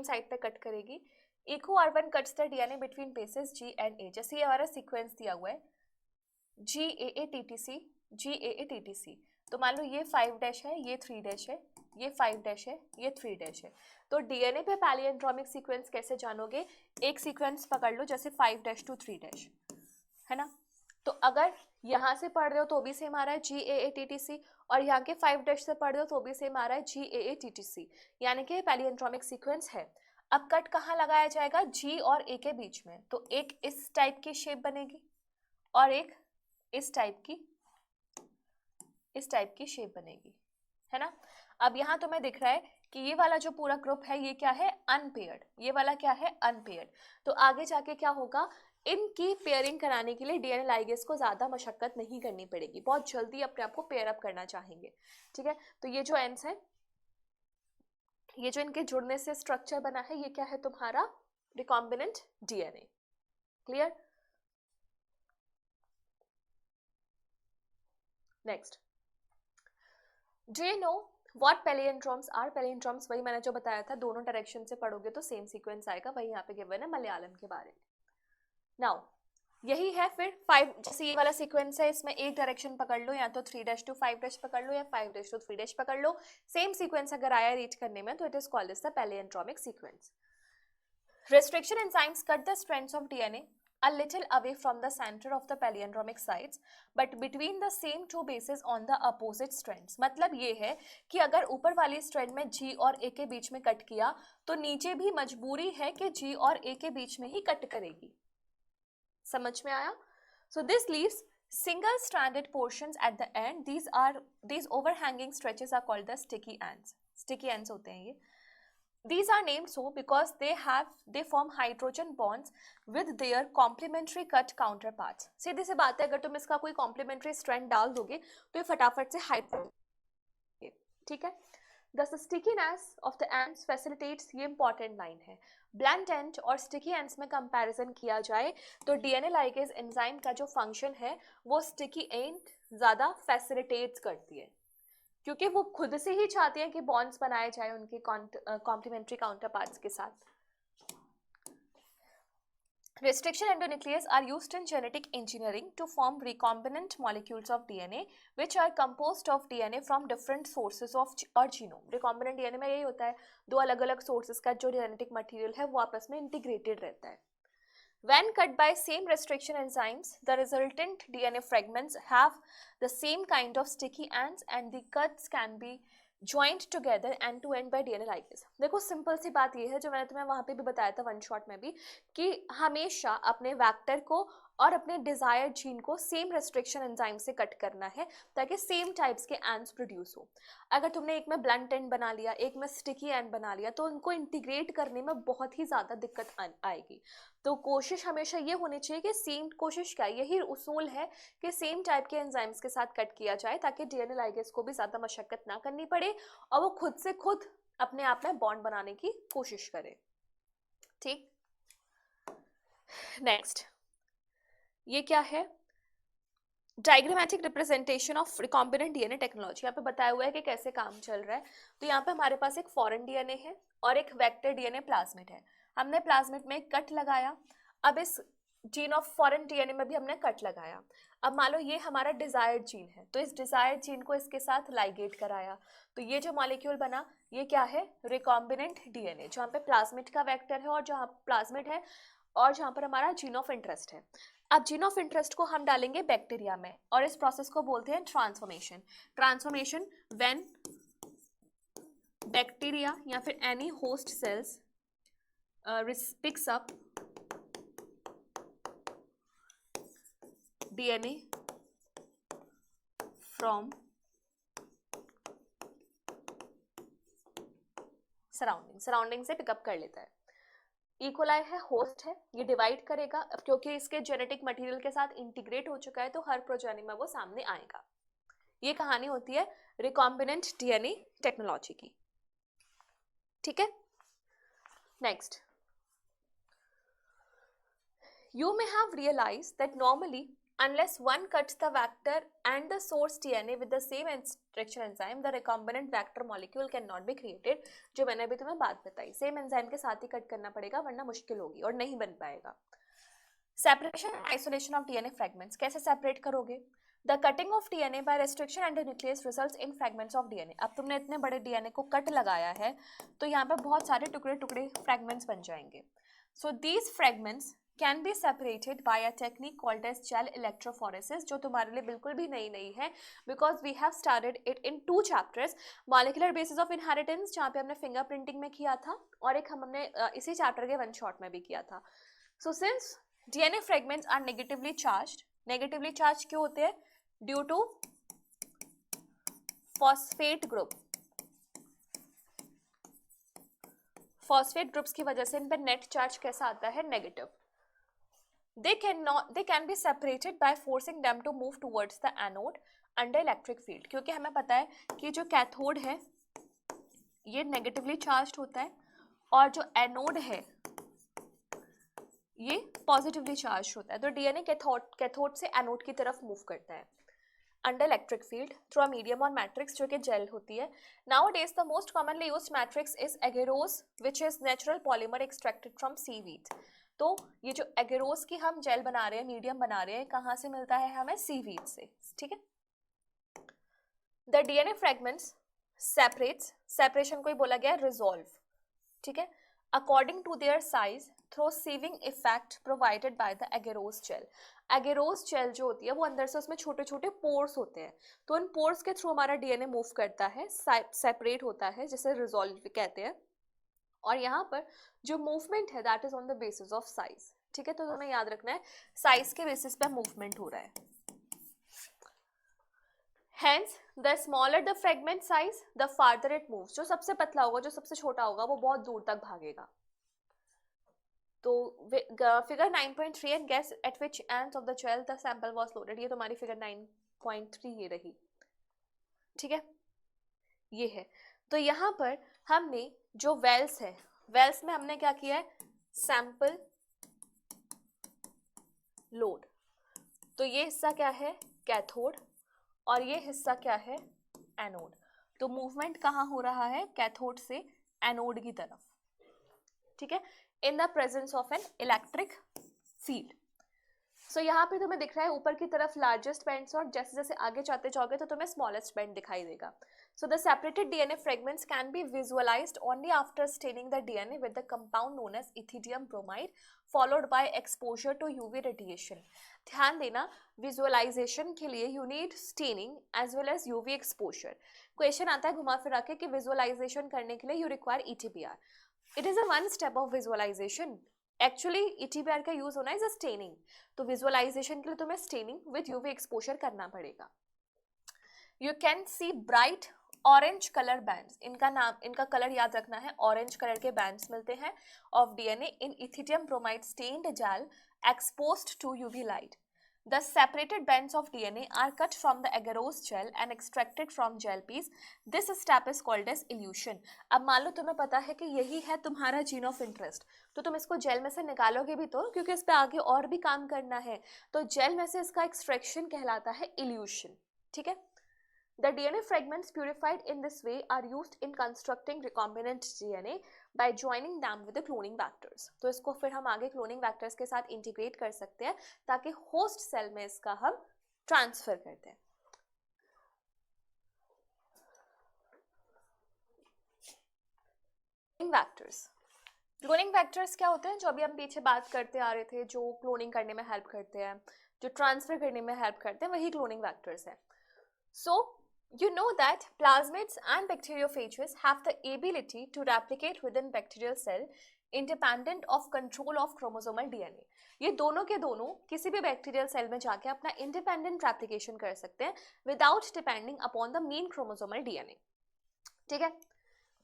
side पे कट करेगी। Eco R1 cuts the DNA between bases G and A। जैसे ये हमारा सीक्वेंस दिया हुआ है GAATTC GAATTC, तो मान लो ये 5' है, ये 3' है, ये 5' है, ये 3' है। तो डीएनए पे पैलियंड्रोमिक सीक्वेंस कैसे जानोगे? एक सीक्वेंस पकड़ लो जैसे 5' to 3', है ना। तो अगर यहाँ से पढ़ रहे हो तो भी सेम आ रहा है GAATTC, और यहाँ के 5' से पढ़ रहे हो तो भी सेम आ रहा है GAATTC, यानी कि पैलियंड्रोमिक सीक्वेंस है। अब कट कहाँ लगाया जाएगा? G और A के बीच में। तो एक इस टाइप की शेप बनेगी और एक इस टाइप की शेप बनेगी, है ना। अब यहाँ तुम्हें दिख रहा है कि ये वाला जो पूरा ग्रुप है ये क्या है? अनपेयर्ड। ये वाला क्या है? अनपेयर्ड। तो आगे जाके क्या होगा? इनकी पेयरिंग कराने के लिए डीएनए लाइगेज को ज्यादा मशक्कत नहीं करनी पड़ेगी, बहुत जल्दी अपने आप को पेयर अप करना चाहेंगे, ठीक है। तो ये जो एंड्स है, ये जो इनके जुड़ने से स्ट्रक्चर बना है, ये क्या है? तुम्हारा recombinant DNA. Clear? Next, do you know what palindromes are? Palindromes वही मैंने जो बताया था, दोनों डायरेक्शन से पढ़ोगे तो सेम सीक्वेंस आएगा, वही यहाँ पे गिवन है मलयालम के बारे में। नाउ यही है फिर 5, जैसे ये वाला सीक्वेंस है, इसमें एक डायरेक्शन पकड़ लो, या तो 3' to 5' पकड़ लो या 5' to 3' पकड़ लो। सेम सीक्वेंस अगर आया रीड करने में तो it is called as the palindromic sequence. Restriction enzymes cut the strands of DNA a little away from the center of the palindromic sites but between the same two bases on the opposite strands। मतलब ये है कि अगर ऊपर वाली strand में G और A के बीच में कट किया तो नीचे भी मजबूरी है कि G और A के बीच में ही कट करेगी। समझ में आया? So this leaves single stranded portions at the end. These overhanging stretches are called the sticky ends. Sticky ends होते हैं ये। These are named so because they form hydrogen bonds with their complementary cut counterparts। सीधी सी बात है, अगर तुम इसका कोई complementary strand डाल दोगे तो ये फटाफट से हाइड्रोजन, ठीक है। The stickiness of the ends facilitates, ये important line है। ब्लंट एंड और स्टिकी एंड्स में कंपैरिजन किया जाए तो डीएनए लाइगेज एंजाइम का जो फंक्शन है वो स्टिकी एंड ज्यादा फैसिलिटेट्स करती है। क्योंकि वो खुद से ही चाहते हैं कि बॉन्ड्स बनाए जाए उनके कॉम्प्लीमेंट्री काउंटर पार्ट्स के साथ। Restriction endonuclease are used in genetic engineering to form recombinant molecules of DNA which are composed of DNA from different sources of or genome. Recombinant DNA में यही होता है, दो अलग अलग sources का जो genetic material है वो आपस में integrated रहता है. When cut by same restriction enzymes, the resultant DNA fragments have the same kind of sticky ends and the cuts can be joined together end to end by DNA ligase. देखो simple सी बात ये है जो मैंने तुम्हें वहां पे भी बताया था वन शॉट में भी, कि हमेशा अपने वेक्टर को और अपने डिजायर्ड जीन को सेम रेस्ट्रिक्शन एंजाइम से कट करना है ताकि सेम टाइप्स के एंड्स प्रोड्यूस हो. अगर तुमने एक में ब्लंट एंड बना लिया, एक में स्टिकी एंड बना लिया, तो उनको इंटीग्रेट करने में बहुत ही ज़्यादा दिक्कत आएगी. तो कोशिश हमेशा ये होनी चाहिए कि सेम, कोशिश क्या, यही उसूल है कि सेम टाइप के एंजाइम्स के साथ कट किया जाए ताकि डीएनए लाइगेज को भी ज़्यादा मशक्कत ना करनी पड़े और वो खुद से खुद अपने आप में बॉन्ड बनाने की कोशिश करे. ठीक, नेक्स्ट ये क्या है? Diagrammatic representation of recombinant DNA technology. यहाँ पे बताया हुआ है कि कैसे काम चल रहा है. तो यहाँ पे हमारे पास एक फॉरेन डीएनए है और एक वेक्टर डीएनए प्लाज्मिड है. हमने प्लाज्मिड में एक कट लगाया, अब इस जीन ऑफ फॉरेन डीएनए में भी हमने कट लगाया. अब मान लो ये हमारा डिजायर्ड जीन है, तो इस डिजायर्ड जीन को इसके साथ लाइगेट कराया, तो ये जो मॉलिक्यूल बना ये क्या है? रिकॉम्बिनेंट डीएनए, जहाँ पे प्लाज्मिड का वेक्टर है और जहाँ प्लाज्मिड है और जहाँ पर हमारा जीन ऑफ इंटरेस्ट है. अब जीन ऑफ इंटरेस्ट को हम डालेंगे बैक्टीरिया में और इस प्रोसेस को बोलते हैं ट्रांसफॉर्मेशन. ट्रांसफॉर्मेशन व्हेन बैक्टीरिया या फिर any host cells picks up DNA from surrounding से पिकअप कर लेता है. इकोलाई है, होस्ट है, ये डिवाइड करेगा. अब क्योंकि इसके जेनेटिक मटेरियल के साथ इंटीग्रेट हो चुका है तो हर प्रोजेनी में वो सामने आएगा. ये कहानी होती है रिकॉम्बिनेंट डीएनए टेक्नोलॉजी की. ठीक है, next, you may have realised that normally unless one cuts the vector and the source DNA with the same instruction enzyme, the recombinant vector molecule cannot be created. जो मैंने अभी तुम्हें बात बताई, same enzyme के साथ ही कट करना पड़ेगा वरना मुश्किल होगी और नहीं बन पाएगा. Separation and isolation of DNA fragments. कैसे सेपरेट करोगे? The cutting of DNA by restriction endonuclease results in fragments of DNA. अब तुमने इतने बड़े डीएनए को कट लगाया है तो यहाँ पे बहुत सारे टुकड़े टुकड़े फ्रैगमेंट्स बन जाएंगे. So these fragments can be separated by a technique called as gel electrophoresis, जो तुम्हारे लिए बिल्कुल भी नई है because we have studied it in 2 chapters, molecular basis of inheritance जहाँ पे हमने fingerprinting में किया था और एक हमने इसी चैप्टर के वन शॉट में भी किया था. So since DNA fragments are negatively charged क्यों होते हैं? Due to phosphate group. phosphate groups की वजह से इन पर नेट चार्ज कैसा आता है? Negative. They can be separated by forcing them to move towards the anode under electric field. क्योंकि हमें पता है कि जो कैथोड है ये नेगेटिवली चार्ज्ड होता है और जो एनोड है ये पॉजिटिवली चार्ज होता है. तो डीएनए कैथोड से एनोड की तरफ मूव करता है under electric field through a medium और मैट्रिक्स जो कि जेल होती है. Nowadays the most commonly used matrix is agarose which is natural polymer extracted from seaweed. तो ये जो एगेरोस की हम जेल बना रहे हैं, मीडियम बना रहे हैं, कहाँ से मिलता है? हमें सीवीड से. ठीक है, द डीएनए फ्रैगमेंट्स सेपरेशन को ही बोला गया रिजॉल्व. ठीक है, according to their size through sieving effect provided by the agarose gel. Agarose gel जो होती है वो अंदर से उसमें छोटे छोटे पोर्स होते हैं, तो इन पोर्स के थ्रू हमारा डीएनए मूव करता है, सेपरेट होता है, जिसे रिजॉल्व कहते हैं. और यहाँ पर जो मूवमेंट है that is on the basis of size. ठीक है, तो तुम्हें याद रखना है साइज के बेसिस पे मूवमेंट हो रहा है. Hence, the smaller the fragment size, the farther it moves. जो सबसे पतला होगा, जो सबसे छोटा होगा, वो बहुत दूर तक भागेगा. तो figure 9.3 and guess at which ends of the gel the sample was loaded. ये तुम्हारी फिगर 9.3 ये रही. ठीक है, ये है. तो यहाँ पर हमने जो वेल्स है, वेल्स में हमने क्या किया है? Sample load. तो ये हिस्सा क्या है? कैथोड और ये हिस्सा क्या है? एनोड. तो मूवमेंट कहाँ हो रहा है, कैथोड से एनोड की तरफ, ठीक है, in the presence of an electric field. So यहाँ पे तुम्हें दिख रहा है ऊपर की तरफ लार्जेस्ट बैंड्स और जैसे जैसे आगे जाते जाओगे तो तुम्हें स्मॉलेस्ट बैंड दिखाई देगा। So the separated DNA fragments can be visualized only after staining the DNA with the compound known as ethidium bromide followed by exposure to UV radiation. ध्यान देना, विजुअलाइजेशन के लिए you need staining as well as UV exposure. Question आता है घुमा फिरा के कि विजुअलाइजेशन करने के लिए you require ETBR। It is a one step of visualisation. Actually ETBR का यूज होना है स्टेनिंग, तो विजुअलाइजेशन के लिए तुम्हें स्टेनिंग विद यूवी एक्सपोजर करना पड़ेगा। You can see bright orange colour bands, इनका कलर याद रखना है, ऑरेंज कलर के बैंड्स मिलते हैं of DNA in ethidium bromide stained gel exposed to UV light. The separated bands of DNA are cut from the agarose gel and extracted from gel piece. This step is called as elution. अब मान लो तुम्हें पता है कि यही है तुम्हारा gene of interest, तो तुम इसको जेल में से निकालोगे भी तो, क्योंकि इस पे आगे और भी काम करना है, तो जेल में से इसका एक्सट्रैक्शन कहलाता है इल्यूशन, ठीक है। The DNA fragments purified in this way are used in constructing recombinant DNA by joining them with the cloning vectors. तो इसको फिर हम आगे cloning vectors के साथ इंटीग्रेट कर सकते हैं ताकि होस्ट सेल में इसका हम ट्रांसफर करते हैं। vectors. क्लोनिंग वैक्टर्स क्या होते हैं, जो अभी हम पीछे बात करते आ रहे थे, जो क्लोनिंग करने में हेल्प करते हैं, जो ट्रांसफर करने में हेल्प करते हैं, वही क्लोनिंग वैक्टर्स हैं। So you know that plasmids and bacteriophages have the ability to replicate within bacterial cell independent of control of chromosomal DNA. ये दोनों के दोनों किसी भी बैक्टीरियल सेल में जाके अपना इंडिपेंडेंट रेप्लिकेशन कर सकते हैं without depending upon the main chromosomal DNA, ठीक है।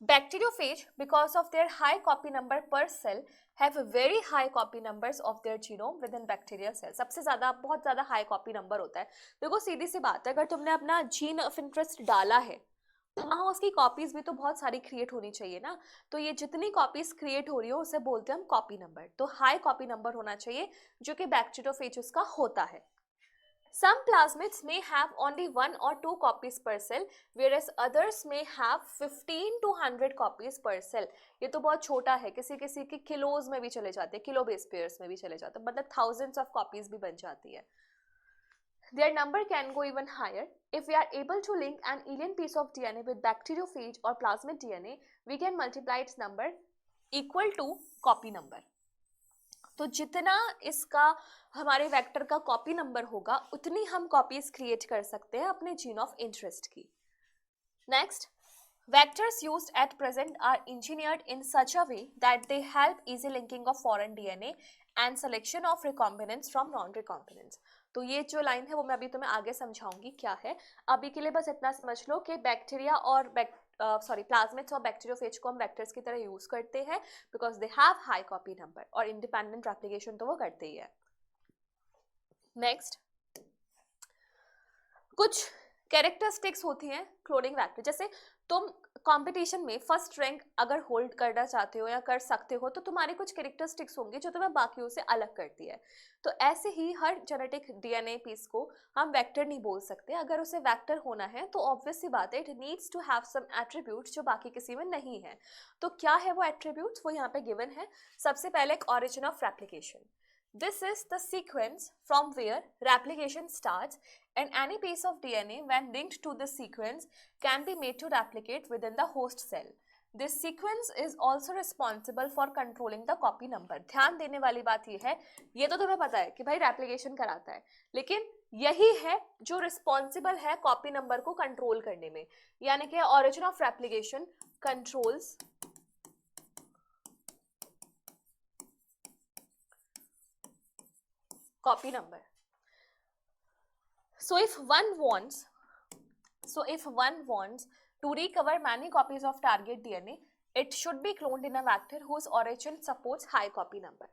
Bacteriophage, because of their high copy number per cell, have very high copy numbers of their genome within bacterial cell. सबसे ज़्यादा, बहुत ज़्यादा high copy number होता है। देखो सीधी सी बात है, अगर तुमने अपना जीन ऑफ इंटरेस्ट डाला है तो वहाँ उसकी कॉपीज भी तो बहुत सारी क्रिएट होनी चाहिए ना, तो ये जितनी कॉपीज क्रिएट हो रही हो उसे बोलते हैं हम कॉपी नंबर। तो हाई कॉपी नंबर होना चाहिए जो कि बैक्टीरियोफेज का होता है। Some plasmids may have only 1 or 2 copies per cell, whereas others may have 15 to 100 copies per cell. ये तो बहुत छोटा है, किसी किसी की किलोज में भी चले जाते हैं, किलो बेस पेयर्स में भी चले जाते हैं, मतलब thousands of copies भी बन जाती है। Their number can go even higher. If we are able to link an alien piece of DNA with bacteriophage or plasmid DNA, we can multiply its number equal to copy number. तो जितना इसका हमारे vector का copy number होगा उतनी हम copies create कर सकते हैं अपने जीन ऑफ इंटरेस्ट की। Next, vectors used at present are engineered in such a way that they help easy linking of foreign DNA and selection of recombinants from non-recombinants. तो ये जो लाइन है वो मैं अभी तुम्हें आगे समझाऊंगी क्या है। अभी के लिए बस इतना समझ लो कि बैक्टीरिया और प्लाज्मिड्स और बैक्टीरियोफेज को हम वेक्टर्स की तरह यूज करते हैं because they have high copy number, और इंडिपेंडेंट रेप्लिकेशन तो वो करते ही है। नेक्स्ट, कुछ कैरेक्टरिस्टिक्स होती हैं क्लोनिंग वेक्टर, जैसे तुम कंपटीशन में फर्स्ट रैंक अगर होल्ड करना चाहते हो या कर सकते हो तो तुम्हारी कुछ कैरेक्टरिस्टिक्स होंगी जो तुम्हें बाकियों से अलग करती है। तो ऐसे ही हर जेनेटिक डीएनए पीस को हम वेक्टर नहीं बोल सकते। अगर उसे वेक्टर होना है तो ऑब्वियस सी बात है, it needs to have some attributes जो बाकी किसी में नहीं है। तो क्या है वो एट्रीब्यूट्स, वो यहाँ पे गिवन है। सबसे पहले एक origin of replication. This is the sequence from where replication starts, and any piece of DNA when linked to this sequence can be made to replicate within the host cell. This sequence is also responsible for controlling the copy number. ध्यान देने वाली बात ये है, ये तो तुम्हें पता है कि भाई रेप्लिकेशन कराता है, लेकिन यही है जो रिस्पॉन्सिबल है कॉपी नंबर को कंट्रोल करने में। यानी कि origin of replication controls copy number. So if one wants to recover many copies of target DNA, it should be cloned in a vector whose origin supports high copy number.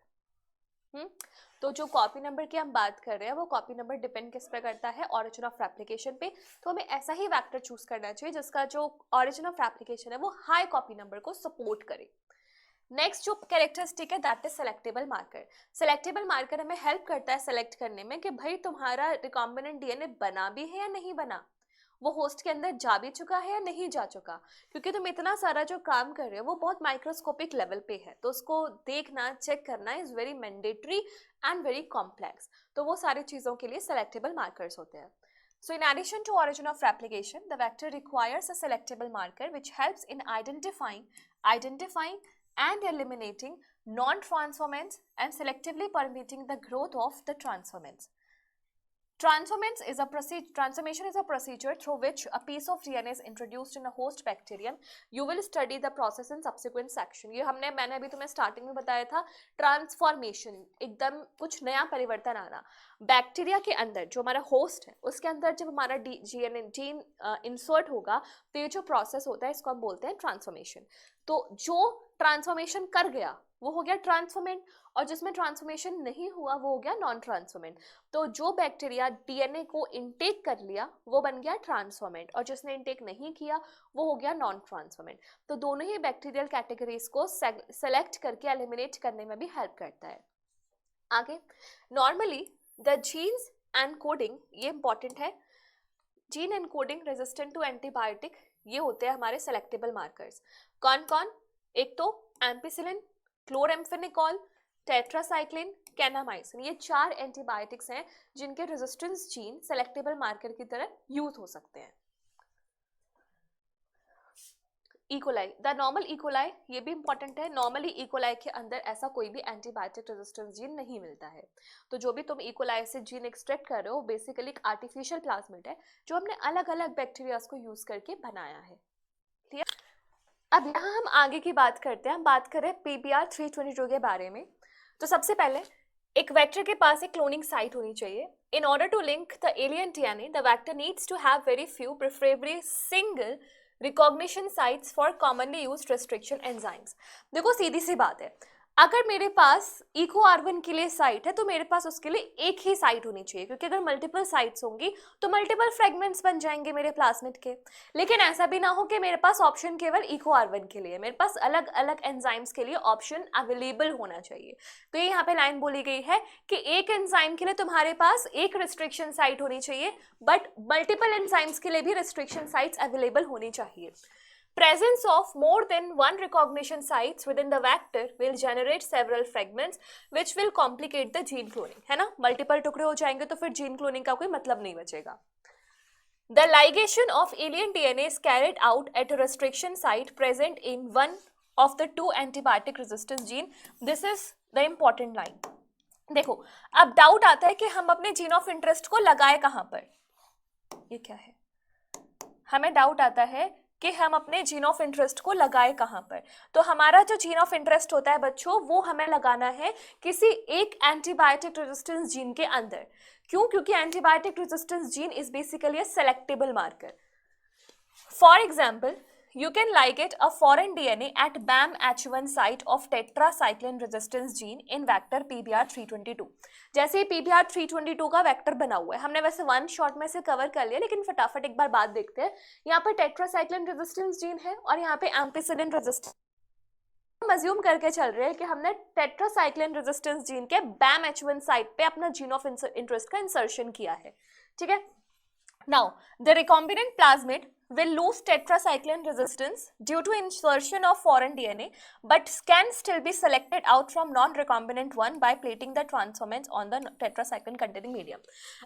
तो जो copy number की हम बात कर रहे हैं वो copy number depend किस पे करता है, ऑरिजिन ऑफ रेप्लिकेशन पे। तो हमें ऐसा ही वेक्टर चूज करना चाहिए जिसका जो ऑरिजिन ऑफ रेप्लिकेशन है वो हाई कॉपी नंबर को सपोर्ट करे। नेक्स्ट जो कैरेक्टरिस्टिक है that is selectable marker. Selectable marker हमें हेल्प करता है सेलेक्ट करने में कि भाई तुम्हारा रिकॉम्बिनेंट डीएनए बना भी है या नहीं बना, वो होस्ट के अंदर जा भी चुका है या नहीं जा चुका, क्योंकि तुम इतना सारा जो काम कर रहे हो वो बहुत माइक्रोस्कोपिक लेवल पे है, तो उसको देखना चेक करना is very mandatory and very complex. तो वो सारी चीज़ों के लिए सेलेक्टेबल मार्कर्स होते हैं। So in addition to origin of replication, the vector requires a selectable marker which helps in identifying and eliminating non-transformants and selectively permitting the growth of the transformants. Transformation is a procedure through which a piece of DNA is introduced in a host bacterium. You will study the process in subsequent section. ये मैंने अभी तुम्हें starting में बताया था, transformation, एकदम कुछ नया परिवर्तन आना। बैक्टीरिया के अंदर जो हमारा होस्ट है उसके अंदर जब हमारा जीन इंसर्ट होगा तो ये जो प्रोसेस होता है इसको हम बोलते हैं ट्रांसफॉर्मेशन। तो जो ट्रांसफॉर्मेशन कर गया वो हो गया ट्रांसफॉर्मेंट, और जिसमें ट्रांसफॉर्मेशन नहीं हुआ वो हो गया नॉन ट्रांसफॉर्मेंट। तो जो बैक्टीरिया डीएनए को इनटेक कर लिया वो बन गया ट्रांसफॉर्मेंट, और जिसने इनटेक नहीं किया वो हो गया नॉन ट्रांसफॉर्मेंट। तो दोनों ही बैक्टीरियल कैटेगरीज को सेलेक्ट करके एलिमिनेट करने में भी हेल्प करता है। आगे, normally the genes and coding, ये इंपॉर्टेंट है, gene encoding resistant to antibiotic, ये होते हैं हमारे सेलेक्टेबल मार्कर्स। कौन कौन? एक तो एम्पिसिलिन, क्लोरेम्फेनिकॉल, टेट्रासाइक्लिन, कैनामाइसिन, ये 4 एंटीबायोटिक्स हैं जिनके रेजिस्टेंस जीन सेलेक्टेबल मार्कर की तरह यूज हो सकते हैं। इकोलाई, द नॉर्मल इकोलाई, ये भी इंपॉर्टेंट है। नॉर्मली इकोलाई के अंदर ऐसा कोई भी एंटीबायोटिक रेजिस्टेंस जीन नहीं मिलता है। तो जो भी तुम इकोलाई से जीन एक्सट्रैक्ट कर रहे हो बेसिकली एक आर्टिफिशियल प्लाज्मिड है जो हमने अलग अलग बैक्टीरियाज को यूज करके बनाया है। क्लियर? अब यहाँ हम आगे की बात करते हैं, हम बात करें PBR 322 के बारे में। तो सबसे पहले एक वेक्टर के पास एक क्लोनिंग साइट होनी चाहिए। In order to link the alien DNA, the vector needs to have very few, preferably single recognition sites for commonly used restriction enzymes. देखो सीधी सी बात है, अगर मेरे पास इको R1 के लिए साइट है तो मेरे पास उसके लिए एक ही साइट होनी चाहिए, क्योंकि अगर मल्टीपल साइट्स होंगी तो मल्टीपल फ्रेगमेंट्स बन जाएंगे मेरे प्लाज्मिड के। लेकिन ऐसा भी ना हो कि मेरे पास ऑप्शन केवल इको R1 के लिए, मेरे पास अलग अलग एंजाइम्स के लिए ऑप्शन अवेलेबल होना चाहिए। तो ये यहाँ पे लाइन बोली गई है कि एक एंजाइम के लिए तुम्हारे पास एक रिस्ट्रिक्शन साइट होनी चाहिए, बट मल्टीपल एंजाइम्स के लिए भी रिस्ट्रिक्शन साइट्स अवेलेबल होनी चाहिए। Presence of more than one recognition sites within the vector will generate several fragments which will complicate the gene cloning, है ना? मल्टीपल टुकड़े हो जाएंगे तो फिर जीन क्लोनिंग का कोई मतलब नहीं बचेगा। The ligation of alien DNA is carried out at a restriction site present in one of the 2 antibiotic resistance gene. This is the important line. देखो, अब डाउट आता है कि हम अपने जीन ऑफ इंटरेस्ट को लगाए कहाँ पर। ये क्या है? हमें डाउट आता है कि हम अपने जीन ऑफ इंटरेस्ट को लगाए कहाँ पर। तो हमारा जो जीन ऑफ इंटरेस्ट होता है बच्चों, वो हमें लगाना है किसी एक एंटीबायोटिक रेजिस्टेंस जीन के अंदर। क्यों? क्योंकि antibiotic resistance gene is basically a selectable marker. For example, you can ligate a foreign DNA at BAMH1 site of tetracycline resistance gene in vector PBR 322। जैसे ही PBR 322 का वेक्टर बना हुआ है, हमने वैसे वन शॉट में से कवर कर लिया, लेकिन फटाफट एक बार बात देखते हैं। यहाँ पर टेट्रासाइक्लिन रेजिस्टेंस जीन है और यहाँ पे एम्पिसिलिन रेजिस्टेंस। हम अज्यूम करके चल रहे हैं कि हमने टेट्रासाइक्लिन रेजिस्टेंस जीन के BAMH1 साइट पे अपना जीन ऑफ इंटरेस्ट का इंसर्शन किया है। ठीक है? Now, the recombinant plasmid will lose tetracycline resistance due to insertion of foreign DNA, but can still be selected out from non-recombinant one by plating the transformants on the tetracycline containing medium।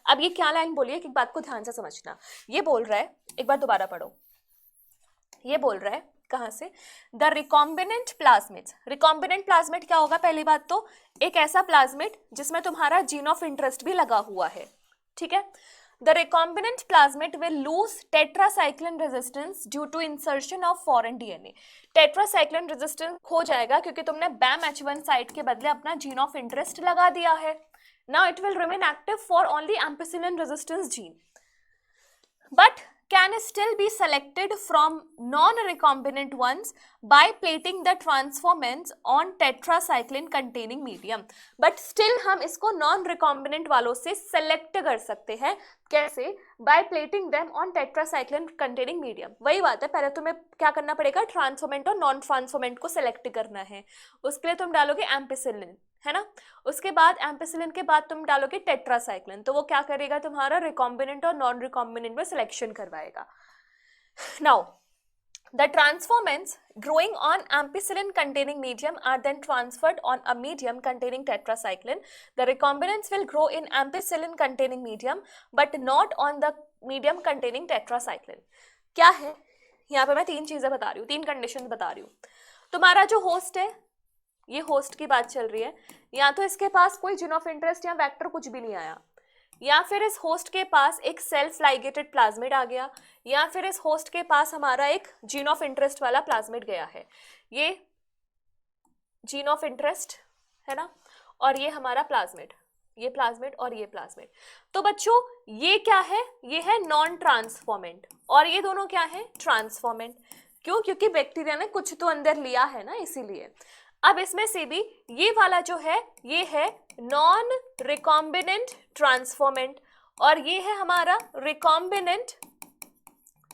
अब ये क्या line बोली है कि बात को ध्यान से समझना। ये बोल रहा है, एक बार दोबारा पढ़ो। ये बोल रहा है कहाँ से? The recombinant plasmid. Recombinant plasmid क्या होगा? पहली बात तो एक ऐसा प्लाज्मिड जिसमें तुम्हारा जीन ऑफ इंटरेस्ट भी लगा हुआ है। ठीक है? The recombinant plasmid will lose tetracycline resistance due to insertion of foreign DNA। tetracycline resistance खो जाएगा क्योंकि तुमने BAMH1 साइट के बदले अपना gene of interest लगा दिया है। Now it will remain active for only ampicillin resistance gene, but can still be selected from non-recombinant ones by plating the transformants on tetracycline containing medium। But still हम इसको non-recombinant वालों से select कर सकते हैं कैसे? By plating them on tetracycline containing medium. वही बात है, पहले तुम्हें क्या करना पड़ेगा, ट्रांसफॉर्मेंट और नॉन ट्रांसफॉर्मेंट को सिलेक्ट करना है। उसके लिए तुम डालोगे एम्पिसिलिन, है ना। उसके बाद एम्पिसिलिन के बाद तुम डालोगे टेट्रासाइक्लिन, तो वो क्या करेगा, तुम्हारा रिकॉम्बिनेंट और नॉन रिकॉम्बिनेंट में सिलेक्शन करवाएगा। Now the transformants growing on ampicillin containing medium are then transferred on a medium containing tetracycline. The recombinants will grow in ampicillin containing medium but not on the medium containing tetracycline. क्या है यहाँ पे, मैं तीन चीजें बता रही हूँ, तीन कंडीशन बता रही हूँ। तुम्हारा जो होस्ट है, ये होस्ट की बात चल रही है, या तो इसके पास कोई जीन ऑफ इंटरेस्ट या वेक्टर कुछ भी नहीं आया, या फिर इस होस्ट के पास एक सेल्फ लाइगेटेड प्लाज्मिड आ गया, या फिर इस होस्ट के पास हमारा एक जीन ऑफ इंटरेस्ट वाला प्लाज्मिड गया है। ये जीन ऑफ इंटरेस्ट है ना, और ये हमारा प्लाज्मिड, ये प्लाज्मिड और ये प्लाज्मिड। तो बच्चों ये क्या है, ये है नॉन ट्रांसफॉर्मेंट, और ये दोनों क्या है, ट्रांसफॉर्मेंट। क्यों? क्योंकि बैक्टीरिया ने कुछ तो अंदर लिया है ना, इसीलिए। अब इसमें से भी ये वाला जो है, ये है नॉन रिकॉम्बिनेंट ट्रांसफॉर्मेंट, और ये है हमारा रिकॉम्बिनेंट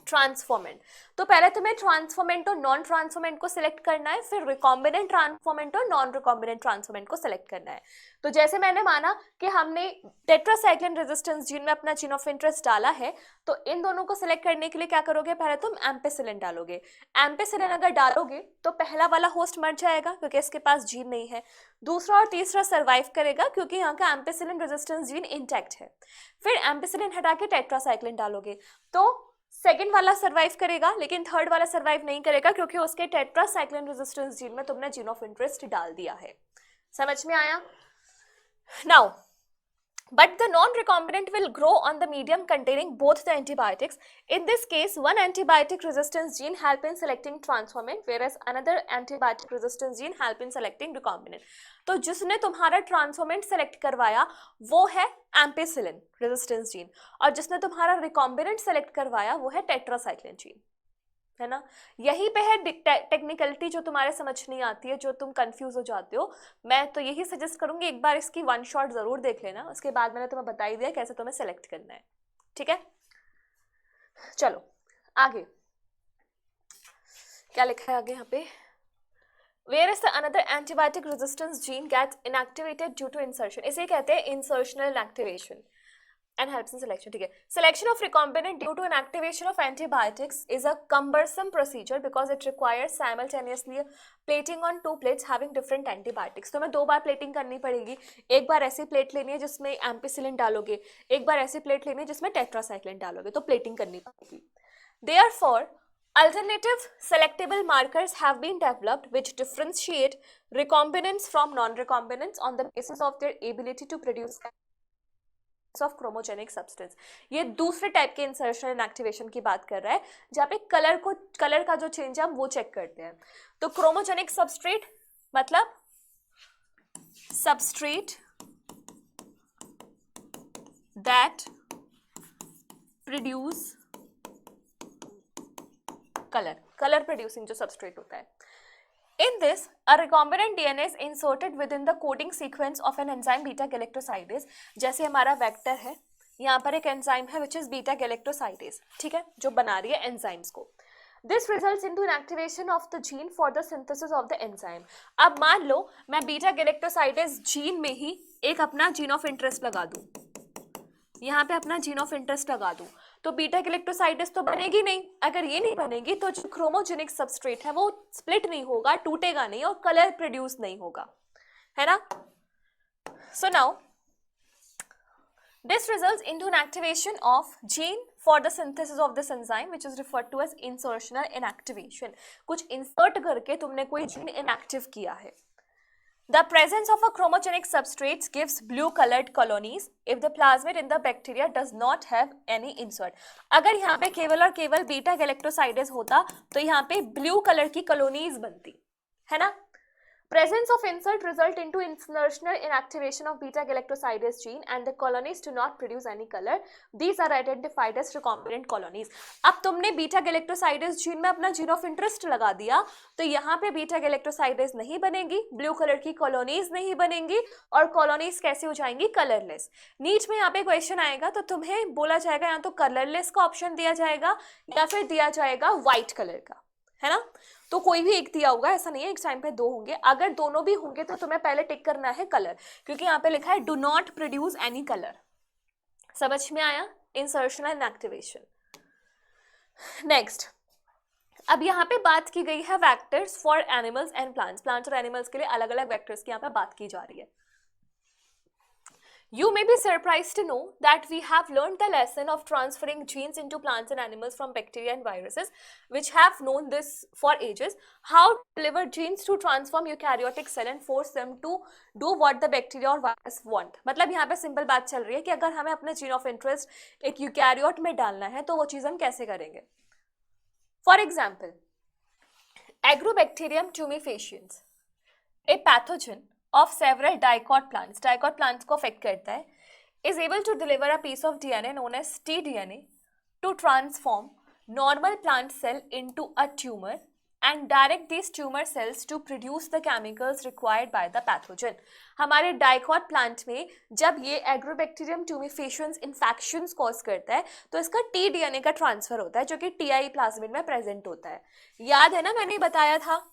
ट्रांसफॉर्मेंट। तो पहले तुम्हें ट्रांसफॉर्मेंट और नॉन ट्रांसफॉर्मेंट को सिलेक्ट करना है, फिर रिकॉम्बिनेंट ट्रांसफॉर्मेंट और नॉन रिकॉम्बिनेंट ट्रांसफॉर्मेंट को सिलेक्ट करना है। तो जैसे मैंने माना कि हमने टेट्रासाइक्लिन रेजिस्टेंस जीन में अपना जीन ऑफ इंटरेस्ट डाला है, तो इन दोनों को सिलेक्ट करने के लिए क्या करोगे, पहले तुम एम्पिसिलिन डालोगे। एम्पिसिलिन अगर डालोगे तो पहला वाला होस्ट मर जाएगा क्योंकि इसके पास जीन नहीं है, दूसरा और तीसरा सर्वाइव करेगा क्योंकि यहाँ का एम्पिसिलिन रेजिस्टेंस जीन इंटैक्ट है। फिर एम्पिसिलिन हटा के टेट्रासाइक्लिन डालोगे तो सेकेंड वाला सर्वाइव करेगा, लेकिन थर्ड वाला सर्वाइव नहीं करेगा क्योंकि उसके टेट्रासाइक्लिन रेजिस्टेंस जीन में तुमने जीन ऑफ इंटरेस्ट डाल दिया है। समझ में आया? Now but the non-recombinant will grow on the medium containing both the antibiotics. In this case, one antibiotic resistance gene help in selecting transformant, whereas another antibiotic resistance gene help in selecting recombinant. तो जिसने तुम्हारा transformant select करवाया वो है ampicillin resistance gene, और जिसने तुम्हारा recombinant select करवाया वो है टेट्रासाइक्लिन जीन, है ना। यही पे है टेक्निकलिटी जो तुम्हारे समझ नहीं आती है, जो तुम कंफ्यूज हो जाते हो। मैं तो यही सजेस्ट करूंगी एक बार इसकी वन शॉट जरूर देख लेना, उसके बाद मैंने तुम्हें बता ही दिया कैसे तुम्हें सेलेक्ट करना है, ठीक है। चलो आगे क्या लिखा है आगे यहाँ पे, where is the another antibiotic resistance gene gets inactivated due to insertion, इसे कहते हैं insertional inactivation and helps in selection. ठीक है, selection of recombinant due to an activation of antibiotics is a cumbersome procedure because it requires simultaneously plating on two plates having different antibiotics. तो मैं दो बार plating करनी पड़ेगी, एक बार ऐसी plate लेनी है जिसमें एम्पिसिलिन डालोगे, एक बार ऐसी प्लेट लेनी है जिसमें टेट्रासाइक्लिन डालोगे, तो प्लेटिंग करनी पड़ेगी। Therefore, alternative selectable markers have been developed which differentiate recombinants from non-recombinants on the basis of their ability to produce of chromogenic substance. ये दूसरे टाइप के इंसर्शन एंड एक्टिवेशन की बात कर रहा है, जहाँ पे कलर का जो चेंज है हम वो चेक करते हैं। तो क्रोमोजेनिक सबस्ट्रेट मतलब substrate that produce colour producing जो सबस्ट्रेट होता है। In this, a recombinant DNA is inserted within the coding sequence of an enzyme beta galactosidase. जैसे हमारा वेक्टर है, यहाँ पर एक एंजाइम है which is beta galactosidase, ठीक है, जो बना रही है एंजाइम्स को। This results into an activation of the gene for the synthesis of the enzyme. अब मान लो मैं बीटा गैलेक्टोसाइडेज जीन में ही एक अपना जीन ऑफ इंटरेस्ट लगा दूं, यहाँ पे अपना जीन ऑफ इंटरेस्ट लगा दूं, तो बीटा गैलेक्टोसाइडेज तो बनेगी नहीं। अगर ये नहीं बनेगी तो जो क्रोमोजेनिक सबस्ट्रेट है वो स्प्लिट नहीं होगा, टूटेगा नहीं और कलर प्रोड्यूस नहीं होगा, है ना। So now this results into an activation of gene for the synthesis of this enzyme which is referred to as insertional inactivation. कुछ इंसर्ट करके तुमने कोई जीन इनएक्टिव किया है। The presence of a chromogenic substrate gives blue colored colonies if the plasmid in the bacteria does not have any insert. अगर यहाँ पे केवल और केवल बीटा गैलेक्टोसाइडेज होता तो यहाँ पे ब्लू कलर की कॉलोनीज बनती, है ना। Presence of insert result into insertional inactivation of beta-galactosidase gene and the colonies do not produce any color. These are identified as recombinant colonies. अब तुमने beta-galactosidase gene में अपना gene of interest लगा दिया तो यहाँ पे beta-galactosidase नहीं बनेगी, ब्लू कलर की colonies नहीं बनेंगी और colonies कैसे हो जाएंगी? कलरलेस. नीट में यहाँ पे क्वेश्चन आएगा तो तुम्हें बोला जाएगा या तो कलरलेस का ऑप्शन दिया जाएगा या फिर दिया जाएगा व्हाइट कलर का, है ना? तो कोई भी एक दिया होगा, ऐसा नहीं है एक टाइम पे दो होंगे. अगर दोनों भी होंगे तो तुम्हें पहले टिक करना है कलर, क्योंकि यहाँ पे लिखा है do not produce any colour. समझ में आया? Insertion and activation. नेक्स्ट, अब यहाँ पे बात की गई है vectors for animals and plants. Plants और एनिमल्स के लिए अलग अलग वेक्टर्स की यहाँ पे बात की जा रही है. You may be surprised to know that we have learned the lesson of transferring genes into plants and animals from bacteria and viruses, which have known this for ages. How to deliver genes to transform eukaryotic cell and force them to do what the bacteria or virus want. मतलब यहाँ पे simple बात चल रही है कि अगर हमें अपने जीन ऑफ इंटरेस्ट एक यूकैरियोट में डालना है तो वो चीज़ हम कैसे करेंगे. For example, agrobacterium tumefaciens, a pathogen of several dicot plants को affect करता है, is able to deliver a piece of DNA known as tDNA to transform normal plant cell into a tumor and direct these tumor cells to produce the chemicals required by the pathogen. हमारे dicot plant में जब ये agrobacterium tumefaciens infections cause करता है तो इसका tDNA का transfer होता है जो कि TI प्लाज्मिड में प्रेजेंट होता है. याद है ना, मैंने बताया था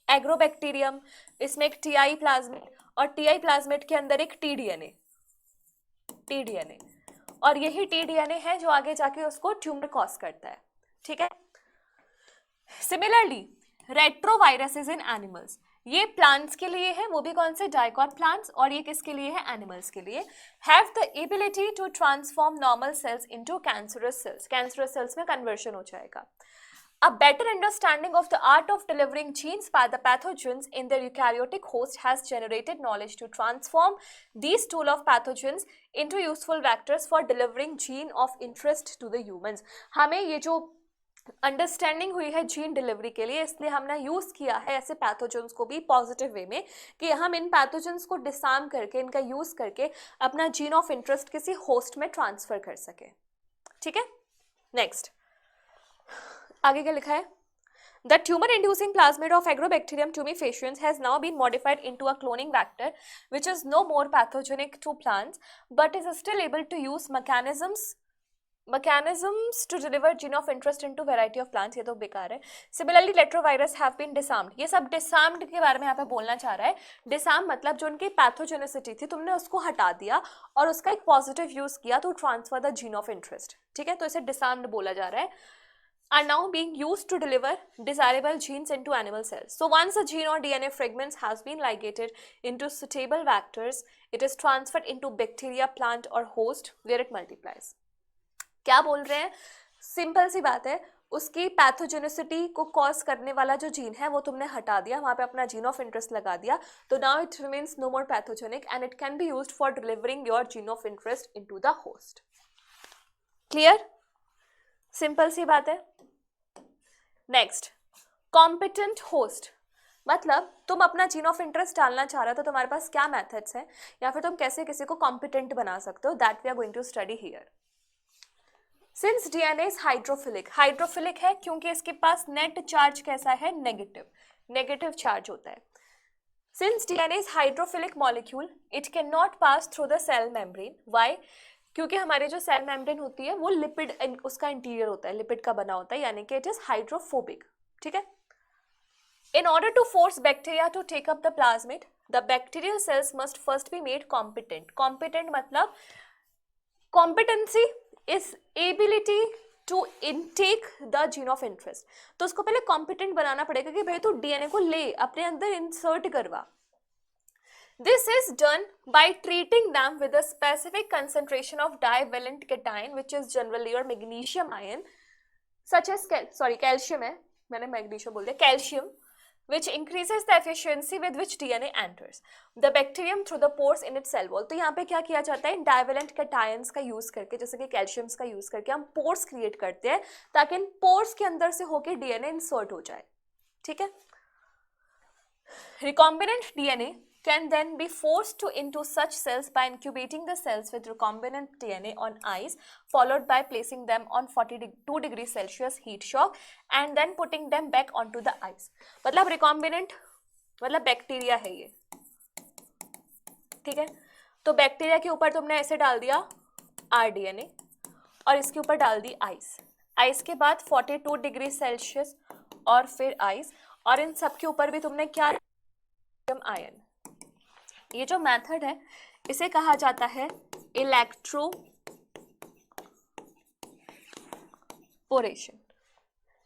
एग्रोबैक्टीरियम, इसमें एक TI प्लाज्मिड और TI प्लाज्मिड के अंदर एक tDNA और यही tDNA है जो आगे जाके उसको ट्यूमर कॉज करता है. ठीक है. सिमिलरली रेट्रोवायरसेस इन एनिमल्स, ये प्लांट्स के लिए है, वो भी कौन से? Dicot plants. और ये किसके लिए है? एनिमल्स के लिए. Have the ability to transform normal cells into cancerous cells. Cancerous cells में कन्वर्शन हो जाएगा. A better understanding of the art of delivering genes by the pathogens in their eukaryotic host has generated knowledge to transform these tool of pathogens into useful vectors for delivering gene of interest to the humans. हमें ये जो understanding हुई है gene delivery के लिए, इसलिए हमने use किया है ऐसे पैथोजेंस को भी पॉजिटिव वे में कि हम इन पैथोजेंस को डिसार्म करके, इनका यूज़ करके अपना जीन ऑफ इंटरेस्ट किसी होस्ट में ट्रांसफ़र कर सके. ठीक है. नेक्स्ट, आगे क्या लिखा है? The tumor-inducing plasmid of Agrobacterium tumefaciens has now been modified into a cloning vector, which is no more pathogenic to plants, but is still able to use mechanisms to deliver gene of interest into variety of plants. ये तो बेकार है. Similarly, retrovirus have been disarmed. ये सब disarmed के बारे में यहाँ पे बोलना चाह रहा है. Disarm मतलब जो उनकी पैथोजेनिसिटी थी तुमने उसको हटा दिया और उसका एक पॉजिटिव यूज किया to transfer the gene of interest. ठीक है, तो इसे disarmed बोला जा रहा है. Are now being used to deliver desirable genes into animal cells. So once a gene or DNA fragments has been ligated into suitable vectors, it is transferred into bacteria, plant or host where it multiplies. क्या बोल रहे हैं? Simple सी बात है, उसकी pathogenicity को cause करने वाला जो जीन है वो तुमने हटा दिया, वहाँ पे अपना जीन ऑफ इंटरेस्ट लगा दिया, तो now it remains no more pathogenic and it can be used for delivering your gene of interest into the host. Clear? Simple सी बात है. नेक्स्ट, कॉम्पिटेंट होस्ट मतलब तुम अपना जीन ऑफ इंटरेस्ट डालना चाह रहे हो तो तुम्हारे पास क्या मेथड्स हैं या फिर तुम कैसे किसी को कॉम्पिटेंट बना सकते हो, that we are going to study here. Since DNA is hydrophilic है क्योंकि इसके पास नेट चार्ज कैसा है? नेगेटिव चार्ज होता है. Since DNA is hydrophilic molecule it can not pass through the cell membrane. Why? क्योंकि हमारे जो सेल मेम्ब्रेन होती है वो लिपिड, उसका इंटीरियर होता है, लिपिड का बना होता है, यानी कि इट इज हाइड्रोफोबिक. ठीक है. In order to force bacteria to take up the plasmid, the bacterial cells must first be made competent. Competent मतलब competency is ability to intake the gene of interest. तो उसको पहले competent बनाना पड़ेगा कि भाई तू डीएनए को ले, अपने अंदर इंसर्ट करवा. This is done by treating them with a specific concentration of divalent cation, which is generally your magnesium ion, such as calcium है, मैंने magnesium बोल दिया, calcium, which increases the efficiency with which DNA enters the bacterium through the pores in its cell wall. तो यहाँ पे क्या किया जाता है? divalent cations का यूज करके, जैसे कि कैल्शियम्स का यूज करके हम पोर्स क्रिएट करते हैं ताकि इन पोर्स के अंदर से होके DNA इंसर्ट हो जाए. ठीक है. Recombinant DNA can then be forced into such cells by incubating the cells with recombinant DNA on ice, followed by placing them on 42 degrees Celsius heat shock and then putting them back onto the ice. मतलब recombinant मतलब bacteria है ये, ठीक है। तो bacteria के ऊपर तुमने ऐसे डाल दिया RDNA और इसके ऊपर डाल दी आइस, आइस के बाद 42 डिग्री सेल्सियस और फिर आइस, और इन सब के ऊपर भी तुमने क्या, आयन। ये जो मेथड है इसे कहा जाता है इलेक्ट्रोपोरेशन।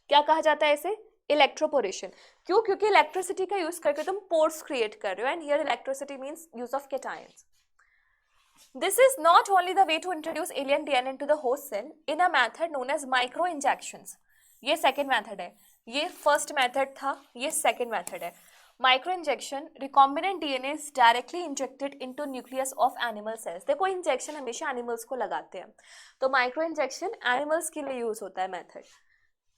क्या कहा जाता है इसे? इलेक्ट्रोपोरेशन। क्यों? क्योंकि इलेक्ट्रिसिटी का यूज करके तुम पोर्स क्रिएट कर रहे हो, and here electricity means use of cations. This is not only the way to introduce alien DNA into the host cell in a method known as micro injections. ये second method है, ये first method था, ये second method है। Micro injection, recombinant DNA is directly injected into nucleus of animal cells. देखो injection हमेशा animals को लगाते हैं, तो micro injection animals के लिए use होता है method.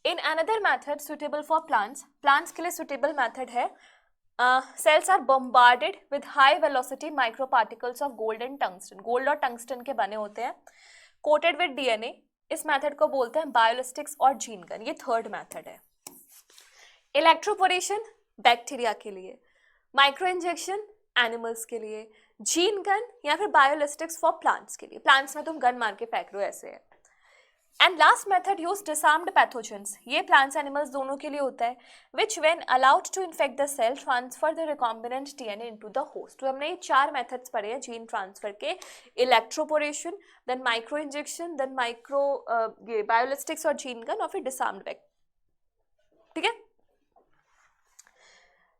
In another method suitable for plants, plants के लिए suitable method है cells are bombarded with high velocity microparticles of gold and tungsten. Gold और टंगस्टन के बने होते हैं, coated with DNA. इस मेथड को बोलते हैं बायोलिस्टिक्स और जीन गन। ये थर्ड मेथड है। इलेक्ट्रोपोरेशन बैक्टीरिया के लिए, माइक्रो इंजेक्शन एनिमल्स के लिए, जीन गन या फिर बायोलिस्टिक्स फॉर प्लांट्स के लिए। प्लांट्स में तुम गन मार के फेंक रहे हो, ऐसे है। And last method use disarmed pathogens. ये प्लांट्स एनिमल्स दोनों के लिए होता है, which when allowed to infect the cell transfer the recombinant DNA into the host. तो हमने ये 4 मेथड्स पढ़े हैं जीन ट्रांसफर के, electroporation, then microinjection, then micro ये बायोलिस्टिक्स और जीन गन, और फिर डिसार्म्ड बैक, ठीक है।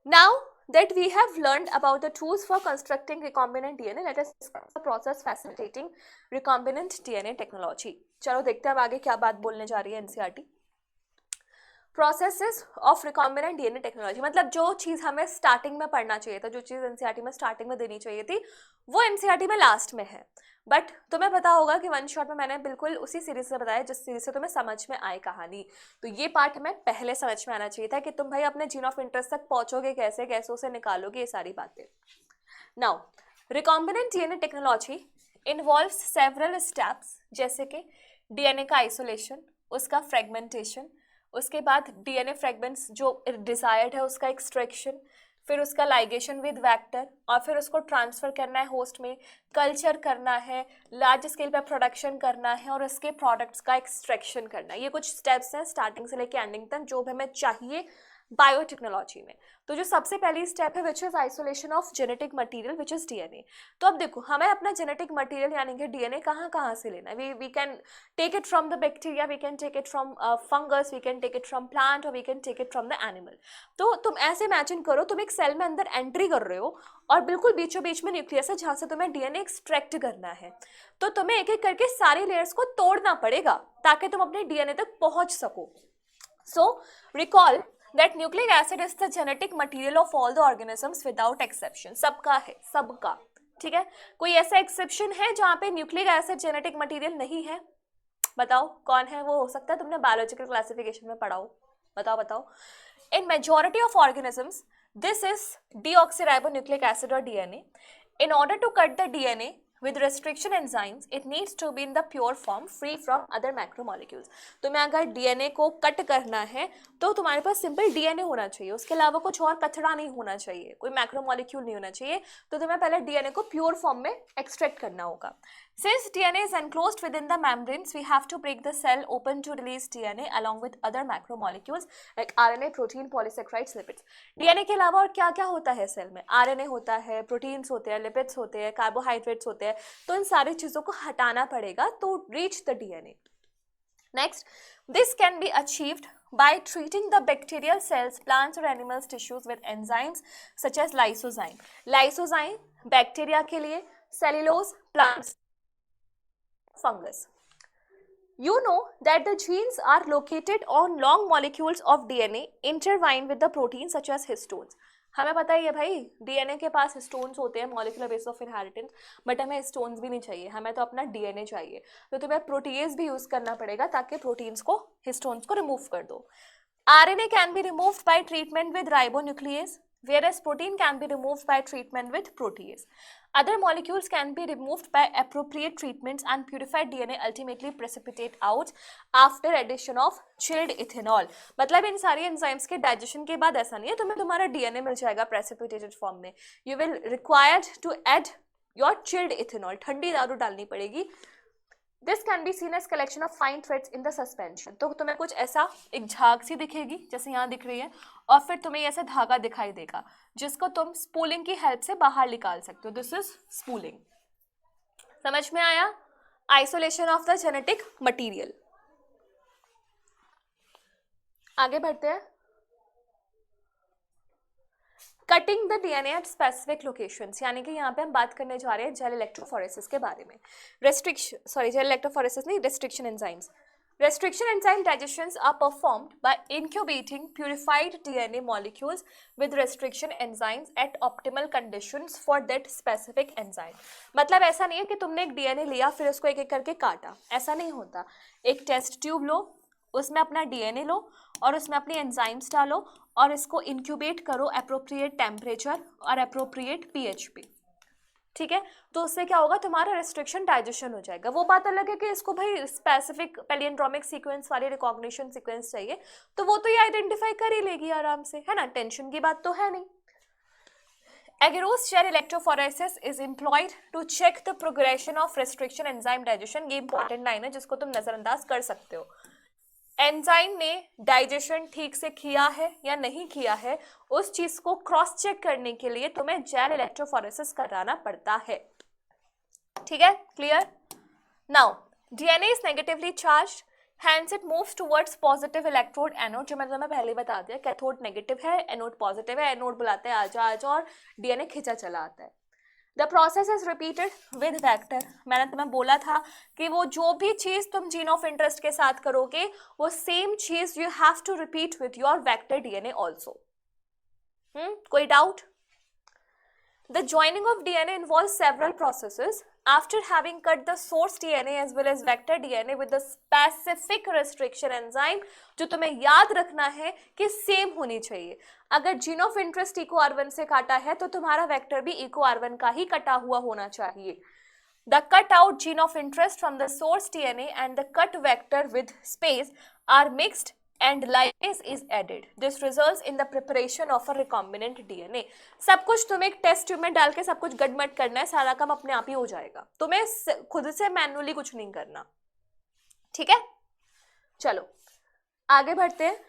Now that we have learned about the tools for constructing recombinant DNA, let us discuss the process facilitating recombinant DNA technology. चलो देखते हैं अब आगे क्या बात बोलने जा रही है NCERT। Processes of recombinant DNA technology, मतलब जो चीज़ हमें स्टार्टिंग में पढ़ना चाहिए था, जो चीज़ NCERT में स्टार्टिंग में देनी चाहिए थी, वो NCERT में लास्ट में है। बट तुम्हें पता होगा कि वन शॉट में मैंने बिल्कुल उसी सीरीज से बताया जिस सीरीज से तुम्हें समझ में आए कहानी। तो ये पार्ट हमें पहले समझ में आना चाहिए था कि तुम भाई अपने जीन ऑफ इंटरेस्ट तक पहुंचोगे कैसे, कैसे उसे निकालोगे, ये सारी बातें। Now recombinant DNA technology involves several steps, जैसे कि DNA का आइसोलेशन, उसका फ्रेगमेंटेशन, उसके बाद DNA फ्रेगमेंट्स जो डिजायर्ड है उसका एक्सट्रैक्शन, फिर उसका लाइगेशन विद वेक्टर, और फिर उसको ट्रांसफर करना है होस्ट में, कल्चर करना है, लार्ज स्केल पे प्रोडक्शन करना है, और उसके प्रोडक्ट्स का एक्सट्रैक्शन करना है। ये कुछ स्टेप्स हैं स्टार्टिंग से लेके एंडिंग तक जो हमें चाहिए बायोटेक्नोलॉजी में। तो जो सबसे पहली स्टेप है which is isolation of genetic material which is DNA। तो अब देखो हमें अपना जेनेटिक मटेरियल यानी कि DNA कहाँ से लेना है। We can take it from the bacteria, we can take it from fungus, we can take it from plant, और we can take it from the animal. तो तुम ऐसे इमेजिन करो तुम एक सेल में अंदर एंट्री कर रहे हो और बिल्कुल बीचों बीच में न्यूक्लियस है जहाँ से तुम्हें DNA एक्सट्रैक्ट करना है। तो तुम्हें एक एक करके सारी लेयर्स को तोड़ना पड़ेगा ताकि तुम अपने DNA तक पहुंच सको। सो recall that nucleic acid is the genetic material of all the organisms without exception। सबका है, सबका, ठीक है। कोई ऐसा एक्सेप्शन है जहाँ पे न्यूक्लिक एसिड जेनेटिक मटेरियल नहीं है? बताओ कौन है वो? हो सकता है तुमने बायोलॉजिकल क्लासिफिकेशन में पढ़ा हो, बताओ बताओ। इन majority of organisms this is deoxyribonucleic acid और DNA। In order to cut the DNA with restriction enzymes, it needs to be in the pure form, free from other macromolecules। तुम्हें अगर DNA को cut करना है तो तुम्हारे पास simple DNA होना चाहिए, उसके अलावा कुछ और कचरा नहीं होना चाहिए, कोई मैक्रोमोलिक्यूल नहीं होना चाहिए। तो तुम्हें पहले DNA को प्योर फॉर्म में एक्सट्रैक्ट करना होगा। Since DNA is enclosed within the membranes, we have to break the cell open to release DNA along with other macromolecules like RNA, protein, polysaccharides, lipids। DNA के अलावा और क्या क्या होता है सेल में? RNA होता है, प्रोटीन्स होते हैं, लिपिड्स होते हैं, कार्बोहाइड्रेट्स होते हैं। तो इन सारी चीजों को हटाना पड़ेगा तो reach the DNA। Next, this can be achieved by treating the bacterial cells, plants or animals tissues with enzymes such as lysozyme। Lysozyme bacteria के लिए, cellulose plants, fungus। You know that the genes are located on long molecules of DNA intertwined with the proteins such as histones। हमें पता ही है भाई DNA के पास histones होते हैं, molecular base of inheritance, but हमें हिस्टोन्स भी नहीं चाहिए, हमें तो अपना DNA चाहिए। तो तुम्हें प्रोटीएज भी यूज करना पड़ेगा ताकि प्रोटीन्स को, हिस्टोन्स को रिमूव कर दो। RNA can be removed by treatment with ribonuclease। whereas protein can be removed by treatment with protease. Other molecules can be removed by appropriate treatments and purified DNA ultimately precipitate out after addition of chilled ethanol. मतलब इन सारी enzymes के digestion के बाद ऐसा नहीं है तुम्हें तुम्हारा डीएनए मिल जाएगा प्रेसिपिटेटेड फॉर्म में. You will required to add your chilled ethanol, ठंडी दारू डालनी पड़ेगी. This can be seen as collection of fine threads in the suspension. तो तुम्हें कुछ ऐसा एक झाग सी दिखेगी जैसे यहाँ दिख रही है, और फिर तुम्हें ऐसा धागा दिखाई देगा जिसको तुम स्पूलिंग की हेल्प से बाहर निकाल सकते हो. This is spooling. समझ में आया? Isolation of the genetic material. आगे बढ़ते हैं. Cutting the DNA at specific locations, यानी कि यहाँ पे हम बात करने जा रहे हैं जेल इलेक्ट्रोफोरेसिस के बारे में. जेल इलेक्ट्रोफोरेसिस नहीं, restriction enzymes. Restriction enzyme digestions are performed by incubating purified DNA molecules with restriction enzymes at optimal conditions for that specific enzyme. मतलब ऐसा नहीं है कि तुमने एक डीएनए लिया फिर उसको एक एक करके काटा, ऐसा नहीं होता. एक टेस्ट ट्यूब लो, उसमें अपना डीएनए लो और उसमें अपनी एंजाइम्स डालो और इसको इंक्यूबेट करो अप्रोप्रिएट टेम्परेचर और अप्रोप्रिएट पीएच पे. ठीक है, तो उससे क्या होगा, तुम्हारा रेस्ट्रिक्शन डाइजेशन हो जाएगा. वो बात अलग है कि इसको भाई स्पेसिफिक पैलियंड्रोमिक सीक्वेंस वाली रिकॉग्निशन सीक्वेंस चाहिए, तो वो तो ये आइडेंटिफाई कर ही लेगी आराम से, है ना. टेंशन की बात तो है नहीं. Agarose gel electrophoresis is employed to check the progression of restriction enzyme digestion. ये इंपॉर्टेंट लाइन है जिसको तुम नजरअंदाज कर सकते हो. एंजाइम ने डाइजेशन ठीक से किया है या नहीं किया है, उस चीज को क्रॉस चेक करने के लिए तुम्हें जेल इलेक्ट्रोफोरेसिस कराना पड़ता है. ठीक है, clear? Now DNA is negatively charged, hence it moves towards positive electrode anode. जो मैंने तुम्हें पहले बता दिया, कैथोड नेगेटिव है, एनोड पॉजिटिव है. एनोड बुलाते हैं आजा आजा और डीएनए खींचा चला आता है. The process is repeated with vector. मैंने तुम्हें बोला था कि वो जो भी चीज तुम जीन ऑफ इंटरेस्ट के साथ करोगे वो सेम चीज you have to repeat with your vector DNA also. कोई doubt? The joining of DNA involves several processes. After having cut the source DNA as well as vector DNA with the specific restriction enzyme, जो तुम्हें याद रखना है कि same होनी चाहिए. अगर जीन ऑफ इंटरेस्ट EcoR1 से काटा है तो तुम्हारा वेक्टर भी EcoR1 का ही कटा हुआ होना चाहिए. The cut out gene of interest from the source DNA and the cut vector with space are mixed and lipase is added. This results in the preparation of a recombinant DNA. सब कुछ तुम्हें एक test tube में डाल के सब कुछ गड़मट करना है, सारा काम अपने आप ही हो जाएगा, तुम्हें खुद से मैनुअली कुछ नहीं करना. ठीक है, चलो आगे बढ़ते हैं.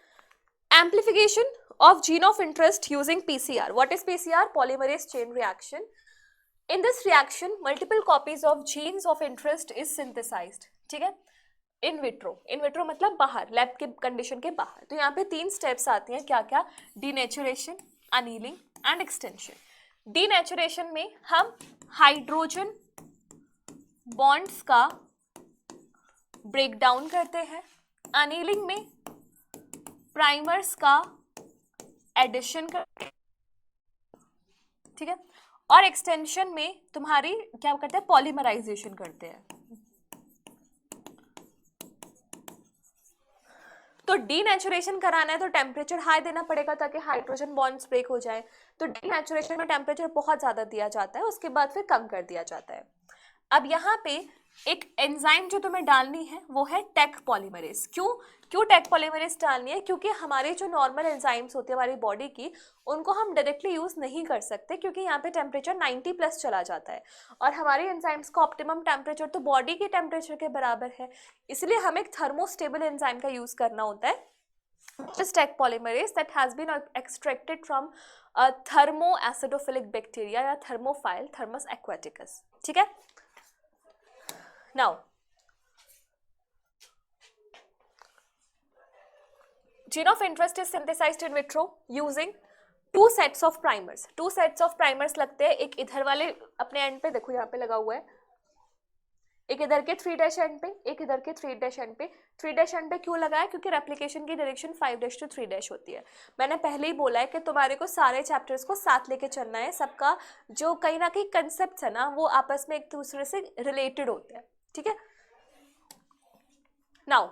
Amplification of gene of interest using PCR. What is PCR? Polymerase chain reaction. In this reaction, multiple copies of genes of interest is synthesized. ठीक है, इन विट्रो. इन विट्रो मतलब बाहर, लैब के कंडीशन के बाहर. तो यहाँ पे 3 स्टेप्स आती हैं, क्या क्या? Denaturation, annealing and extension. Denaturation में हम हाइड्रोजन बॉन्ड्स का ब्रेक डाउन करते हैं. अनीलिंग में प्राइमर्स का एडिशन करते हैं. ठीक है, और एक्सटेंशन में तुम्हारी क्या करते हैं? पॉलीमराइजेशन करते हैं. तो डीनेचुरेशन कराना है तो टेम्परेचर हाई देना पड़ेगा ताकि हाइड्रोजन बॉन्ड्स ब्रेक हो जाए. तो डीनेचुरेशन में टेम्परेचर बहुत ज्यादा दिया जाता है, उसके बाद फिर कम कर दिया जाता है. अब यहाँ पे एक एंजाइम जो तुम्हें डालनी है वो है टेक पॉलीमरेज. क्यों टेक पॉलीमरेज डालनी है? क्योंकि हमारे जो नॉर्मल एंजाइम्स होते हैं हमारी बॉडी की, उनको हम डायरेक्टली यूज नहीं कर सकते क्योंकि यहाँ पे टेम्परेचर 90+ चला जाता है और हमारे एंजाइम्स का ऑप्टिमम टेम्परेचर तो बॉडी के टेम्परेचर के बराबर है. इसलिए हमें एक थर्मोस्टेबल एंजाइम का यूज करना होता है, Taq polymerase that has been extracted from thermo acidophilic bacteria या थर्मोफाइल थर्मस एक्वाटिकस. ठीक है, now gene of interest is synthesized in vitro using 2 sets of primers. 2 sets of primers लगते हैं, एक इधर वाले अपने एंड पे, देखो यहाँ पे लगा हुआ है, एक इधर के 3' एंड पे, एक इधर के 3' एंड पे. 3' एंड पे क्यों लगा है? क्योंकि रेप्लिकेशन की डायरेक्शन 5' to 3' होती है. मैंने पहले ही बोला है कि तुम्हारे को सारे चैप्टर्स को साथ लेके चलना है, सबका जो कहीं ना कहीं कंसेप्ट है ना वो आपस में एक दूसरे से रिलेटेड होते हैं. ठीक है, नाउ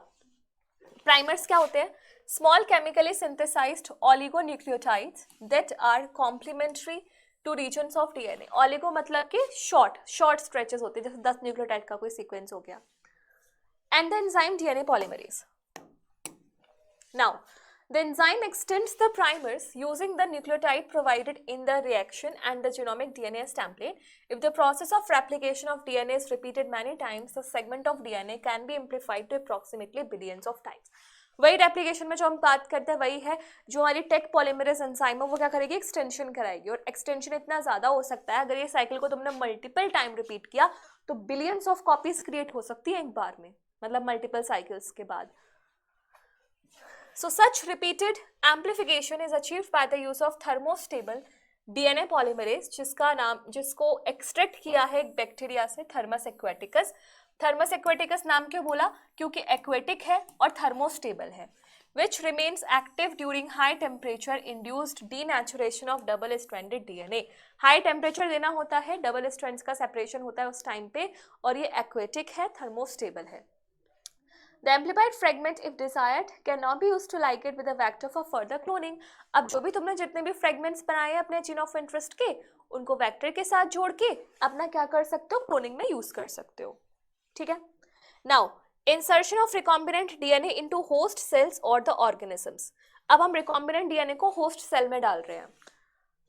प्राइमर्स क्या होते हैं? small chemically synthesized oligonucleotides that are complementary to regions of DNA. Oligo मतलब कि short stretches होते हैं, जैसे 10 न्यूक्लियोटाइड का कोई सीक्वेंस हो गया. And the enzyme DNA polymerase. Now, the enzyme extends the primers using the nucleotide provided in the reaction and the genomic DNA as template. If the process of replication of DNA is repeated many times, the segment of DNA can be amplified to approximately billions of times. वही replication में जो हम बात करते हैं वही है, जो हमारी टेक पॉलीमरेज एंजाइम है वो क्या करेगी, एक्सटेंशन कराएगी. और एक्सटेंशन इतना ज्यादा हो सकता है, अगर ये साइकिल को तुमने मल्टीपल टाइम रिपीट किया तो बिलियंस ऑफ कॉपीज क्रिएट हो सकती है एक बार में, मतलब मल्टीपल साइकिल्स के बाद. So such repeated amplification is achieved by the use of thermostable DNA polymerase, जिसको एक्सट्रैक्ट किया है एक बैक्टीरिया से, थर्मस एक्वेटिकस. थर्मस एक्वेटिकस नाम क्यों बोला, क्योंकि एक्वेटिक है और थर्मोस्टेबल है. which remains active during high temperature induced denaturation of double stranded DNA. High temperature देना होता है, डबल स्ट्रैंड्स का सेपरेशन होता है उस टाइम पे, और ये एक्वेटिक है, थर्मोस्टेबल है. The amplified fragment, if desired, cannot be used to ligate with a vector for further cloning. अब जो भी तुमने जितने भी फ्रेगमेंट्स बनाए हैं अपने जीन ऑफ इंटरेस्ट के, उनको वेक्टर के साथ जोड़ के अपना क्या कर सकते हो, क्लोनिंग में यूज कर सकते हो. ठीक है. Now insertion of recombinant DNA into host cells और द ऑर्गेनिजम्स. अब हम रिकॉम्बिनेंट डीएनए को होस्ट सेल में डाल रहे हैं.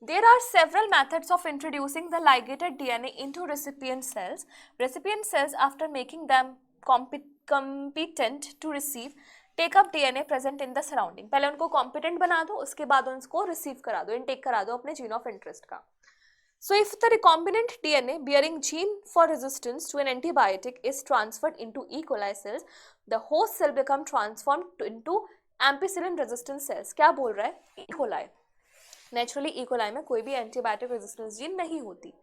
There are several methods of introducing the ligated DNA into recipient cells. Recipient cells, after making them competent to receive, take up DNA present in the surrounding. पहले उनको competent बना दो, उसके बाद उनको receive करा दो, intake करा दो अपने gene of interest का. So if the recombinant DNA bearing gene for resistance to an antibiotic is transferred into E. coli cells, the host cell become transformed into ampicillin resistant cells. क्या बोल रहा है, E. coli. Naturally E coli में कोई भी antibiotic resistance gene नहीं होती.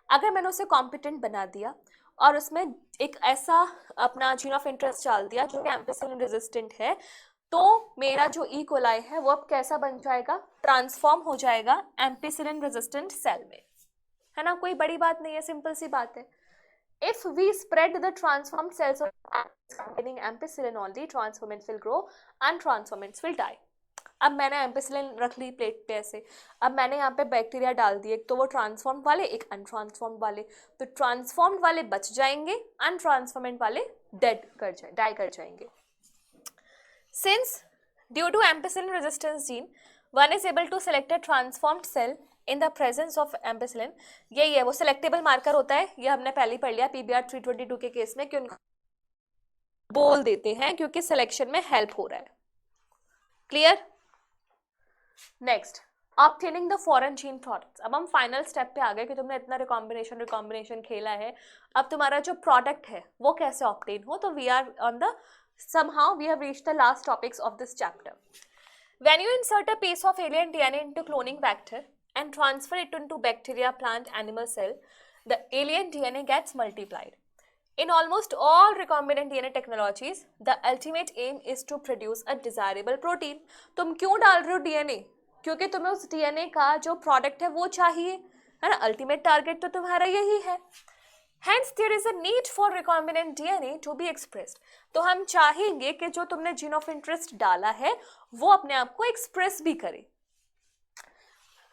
अगर मैंने उसे कॉम्पिटेंट बना दिया और उसमें एक ऐसा अपना जीन ऑफ इंटरेस्ट डाल दिया जो कि एम्पिसिलिन रेजिस्टेंट है, तो मेरा जो ई कोलाई है वो अब कैसा बन जाएगा, ट्रांसफॉर्म हो जाएगा एम्पिसिलिन रेजिस्टेंट सेल में. है ना, कोई बड़ी बात नहीं है, सिंपल सी बात है. If we spread the transformed cells containing ampicillin only, transformants will grow and transformants will die. अब मैंने एम्पिसिलिन रख ली प्लेट पे ऐसे, अब मैंने यहाँ पे बैक्टीरिया डाल दिए, एक तो वो ट्रांसफॉर्म्ड वाले, एक अनट्रांसफॉर्म्ड वाले. तो ट्रांसफॉर्म्ड वाले बच जाएंगे, अनट्रांसफॉर्मेंट वाले डाई कर जाएंगे. Since due to ampicillin resistance gene one is able to select a transformed cell in the presence of ampicillin. यही है वो सेलेक्टेबल मार्कर होता है, ये हमने पहले ही पढ़ लिया PBR 322 के केस में कि उनको बोल देते हैं क्योंकि सिलेक्शन में हेल्प हो रहा है. Clear. Next, obtaining the foreign gene products. अब हम फाइनल स्टेप पे आ गए कि तुमने इतना रिकॉम्बिनेशन खेला है, अब तुम्हारा जो प्रोडक्ट है वो कैसे ऑब्टेन हो. तो we are on the somehow we have reached the last topics of this chapter. When you insert a piece of alien DNA into cloning vector and transfer it into bacteria, plant, animal cell, the alien DNA gets multiplied. In almost all recombinant DNA technologies, the ultimate aim is to produce a desirable protein. तुम क्यों डाल रहे हो DNA? क्योंकि तुम्हें उस DNA का जो प्रोडक्ट है वो चाहिए, है ना. अल्टीमेट टारगेट तो तुम्हारा यही है. Hence there is a need for recombinant DNA to be expressed. तो हम चाहेंगे कि जो तुमने जीन ऑफ इंटरेस्ट डाला है वो अपने आप को एक्सप्रेस भी करे.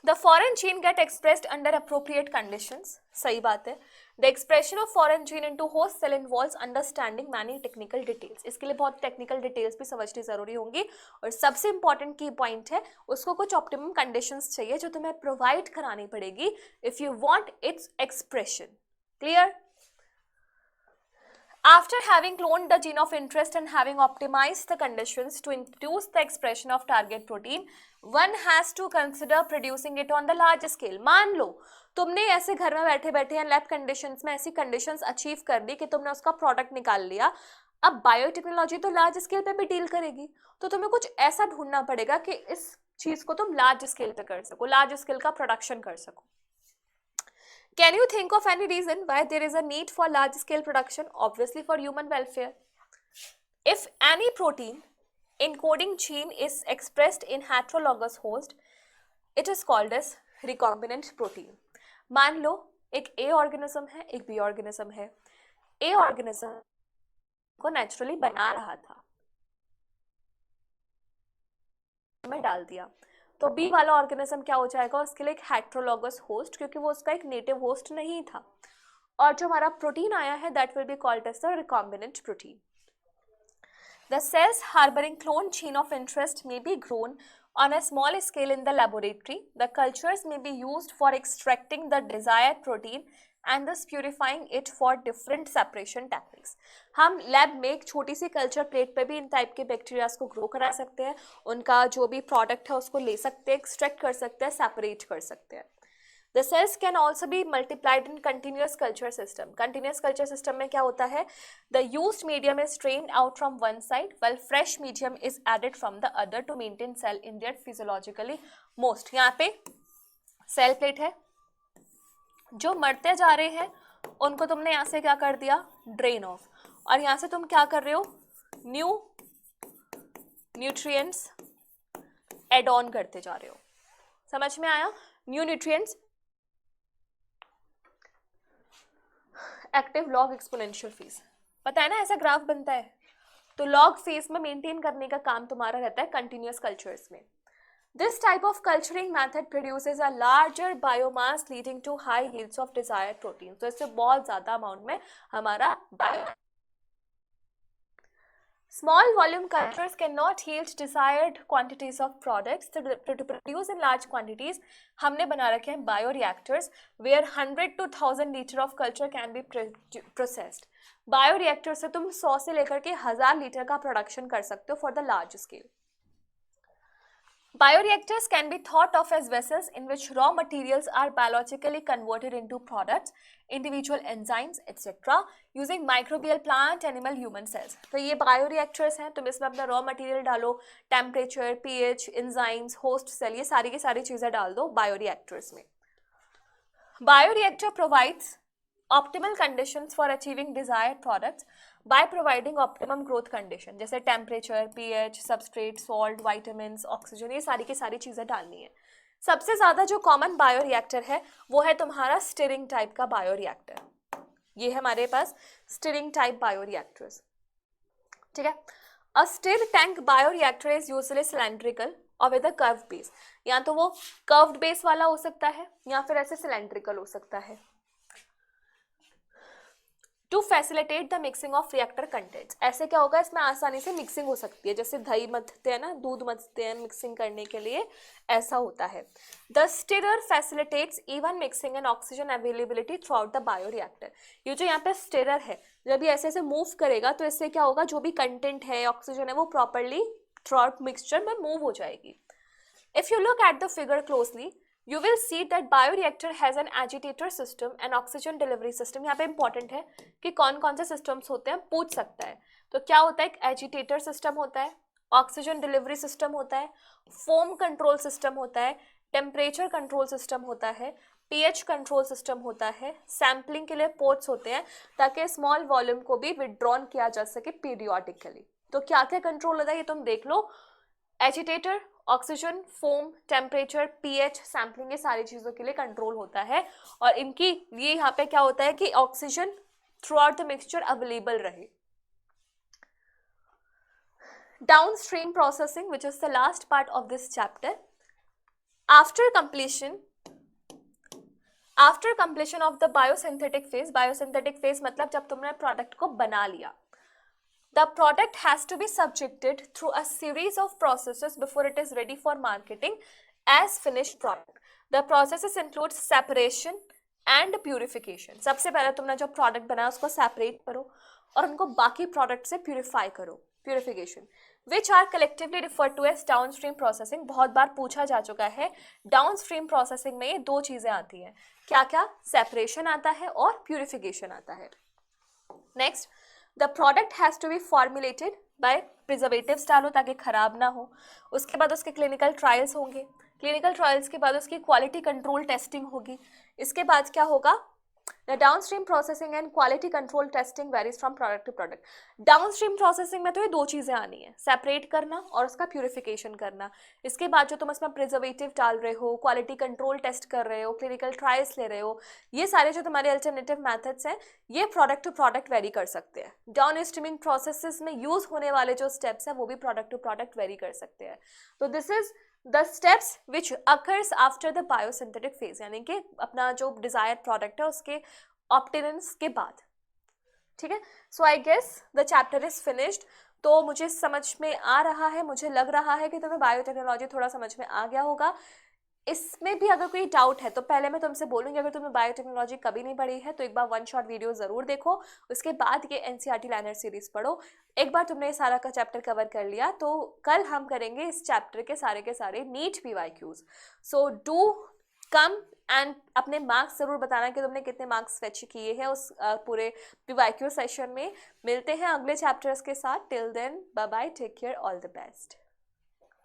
The foreign gene get expressed under appropriate conditions. सही बात है. The expression of foreign gene into host cell involves understanding many technical details. इसके लिए बहुत टेक्निकल डिटेल्स भी समझनी जरूरी होंगी, और सबसे इंपॉर्टेंट की पॉइंट है उसको कुछ ऑप्टिमम कंडीशंस चाहिए जो तुम्हें प्रोवाइड करानी पड़ेगी if you want its expression. Clear? After having cloned the gene of interest and having optimized the conditions to induce the expression of target protein, one has to consider producing it on the large scale. मान लो तुमने ऐसे घर में बैठे बैठे या lab conditions में ऐसी कंडीशंस अचीव कर दी कि तुमने उसका प्रोडक्ट निकाल लिया. अब बायोटेक्नोलॉजी तो लार्ज स्केल पे भी डील करेगी, तो तुम्हें कुछ ऐसा ढूंढना पड़ेगा कि इस चीज को तुम लार्ज स्केल पे कर सको, लार्ज स्केल का प्रोडक्शन कर सको. Can you think of any reason why there is a need for large scale production? Obviously for human welfare. If any protein encoding gene is expressed in heterologous host, it is called as recombinant protein. मान लो एक A organism है, एक B organism है. A organism को naturally बना रहा था, में डाल दिया, तो बी वाला ऑर्गेनिज्म क्या हो जाएगा, उसके लिए एक हेट्रोलॉगस होस्ट, क्योंकि वो उसका एक नेटिव होस्ट नहीं था। और जो हमारा प्रोटीन आया है that will be called as the recombinant protein. The cells harboring clone gene of interest may be grown on a small scale in the laboratory. The cultures may be used for extracting the desired protein and thus purifying it for different separation techniques. हम lab में एक छोटी सी culture plate पे भी इन type के bacterias को grow करा सकते हैं, उनका जो भी प्रोडक्ट है उसको ले सकते हैं, एक्सट्रैक्ट कर सकते हैं, सेपरेट कर सकते हैं। The cells can also be multiplied in continuous culture system. Continuous culture system में क्या होता है, the used medium is strained out from one side while fresh medium is added from the other to maintain cell in their physiologically most. यहाँ पे cell plate है, जो मरते जा रहे हैं उनको तुमने यहाँ से क्या कर दिया, ड्रेन ऑफ, और यहाँ से तुम क्या कर रहे हो, न्यू न्यूट्रिएंट्स एड ऑन करते जा रहे हो। समझ में आया? New nutrients, active log exponential phase, पता है ना ऐसा ग्राफ बनता है। तो लॉग फेज में मेंटेन करने का काम तुम्हारा रहता है कंटिन्यूअस कल्चर्स में। This type of culturing method produces a larger biomass leading to high yields of desired protein. तो इससे बहुत ज्यादा अमाउंट में हमारा Small volume cultures cannot yield desired quantities of products. To produce in large quantities, हमने बना रखे हैं bioreactors where 100 to 1000 liter of culture can be processed. Bioreactor से तुम 100 से लेकर के 1000 लीटर का प्रोडक्शन कर सकते हो for the large scale. Bioreactors can be thought of as vessels in which raw materials are biologically converted into products, individual enzymes, etc. using microbial plant, animal, human cells. तो ये bioreactors हैं, तुम इसमें अपना raw material डालो, temperature, pH, enzymes, host cell, ये सारी की सारी चीज़ें डाल दो bioreactors में. Bioreactor provides optimal conditions for achieving desired products by providing optimum growth condition, जैसे temperature, pH, substrate, salt, vitamins, oxygen, ये सारी की सारी चीज़ें डालनी है। सबसे ज़्यादा जो कॉमन बायोरिएक्टर है वो है तुम्हारा स्टिरिंग टाइप का बायोरिएक्टर। ये है हमारे पास स्टिरिंग टाइप बायोरिएक्टर्स, ठीक है। A stir tank bioreactor is usually cylindrical और विद अ कर्व बेस, या तो वो कर्व्ड बेस वाला हो सकता है या फिर ऐसे सिलेंड्रिकल हो सकता है। To facilitate the mixing of reactor contents, ऐसे क्या होगा, इसमें आसानी से मिक्सिंग हो सकती है, जैसे दही मथते हैं ना, दूध मथते हैं मिक्सिंग करने के लिए, ऐसा होता है। The stirrer facilitates even mixing and oxygen availability through out the bioreactor. ये जो यहाँ पे स्टिरर है, जब ये ऐसे ऐसे मूव करेगा तो इससे क्या होगा, जो भी कंटेंट है, ऑक्सीजन है, वो प्रॉपरली थ्रू आउट मिक्सचर में मूव हो जाएगी। If you look at the figure closely, you will see that bioreactor has an agitator system and oxygen delivery system. यहाँ पे important है कि कौन कौन से systems होते हैं, पूछ सकता है। तो क्या होता है, एक agitator system होता है, oxygen delivery system होता है, foam control system होता है, temperature control system होता है, pH control system होता है, sampling के लिए ports होते हैं ताकि small volume को भी withdrawn किया जा सके periodically। तो क्या क्या control होता है ये तुम देख लो, agitator, oxygen, foam, temperature, pH, sampling, ये सारी चीज़ों के लिए कंट्रोल होता है। और इनकी ये यहाँ पे क्या होता है कि oxygen throughout the mixture available रहे। Downstream processing, which is the last part of this chapter. After completion of the biosynthetic phase मतलब जब तुमने प्रोडक्ट को बना लिया, the product has to be subjected through a series of processes before it is ready for marketing as finished product. The processes include separation and purification. सबसे पहले तुमने जो product बनाया उसको separate करो और उनको बाकी product से purify करो, purification, which are collectively referred to as downstream processing. बहुत बार पूछा जा चुका है, downstream processing में ये दो चीज़ें आती हैं, क्या क्या, separation आता है और purification आता है। Next, the product has to be formulated by preservatives डालो ताकि ख़राब ना हो। उसके बाद उसके क्लिनिकल ट्रायल्स होंगे, क्लिनिकल ट्रायल्स के बाद उसकी क्वालिटी कंट्रोल टेस्टिंग होगी। इसके बाद क्या होगा, the downstream processing and quality control testing varies from product to product. Downstream processing में तो ये दो चीज़ें आनी है, सेपरेट करना और उसका प्यूरिफिकेशन करना। इसके बाद जो तुम इसमें प्रिजर्वेटिव डाल रहे हो, क्वालिटी कंट्रोल टेस्ट कर रहे हो, क्लिनिकल ट्रायल्स ले रहे हो, ये सारे जो तुम्हारे अल्टरनेटिव मेथड्स हैं ये प्रोडक्ट टू प्रोडक्ट वेरी कर सकते हैं। डाउन स्ट्रीमिंग प्रोसेसेस में यूज होने वाले जो स्टेप्स हैं वो भी प्रोडक्ट टू प्रोडक्ट वेरी कर सकते हैं। तो this is the steps which occurs after the biosynthetic phase, यानी कि अपना जो डिजायर्ड प्रोडक्ट है उसके ऑब्टेनेंस के बाद। ठीक है, so I guess the chapter is finished. तो मुझे समझ में आ रहा है, मुझे लग रहा है कि तुम्हें बायोटेक्नोलॉजी थोड़ा समझ में आ गया होगा। इसमें भी अगर कोई डाउट है तो पहले मैं तुमसे बोलूँगी, अगर तुमने बायोटेक्नोलॉजी कभी नहीं पढ़ी है तो एक बार वन शॉट वीडियो ज़रूर देखो, उसके बाद ये एनसीईआरटी लाइनर सीरीज़ पढ़ो। एक बार तुमने सारा का चैप्टर कवर कर लिया तो कल हम करेंगे इस चैप्टर के सारे NEET PYQs. So do come and अपने मार्क्स ज़रूर बताना कि तुमने कितने मार्क्स फेच किए हैं उस पूरे पीवाईक्यू सेशन में। मिलते हैं अगले चैप्टर्स के साथ। Till then bye bye, take care, all the best.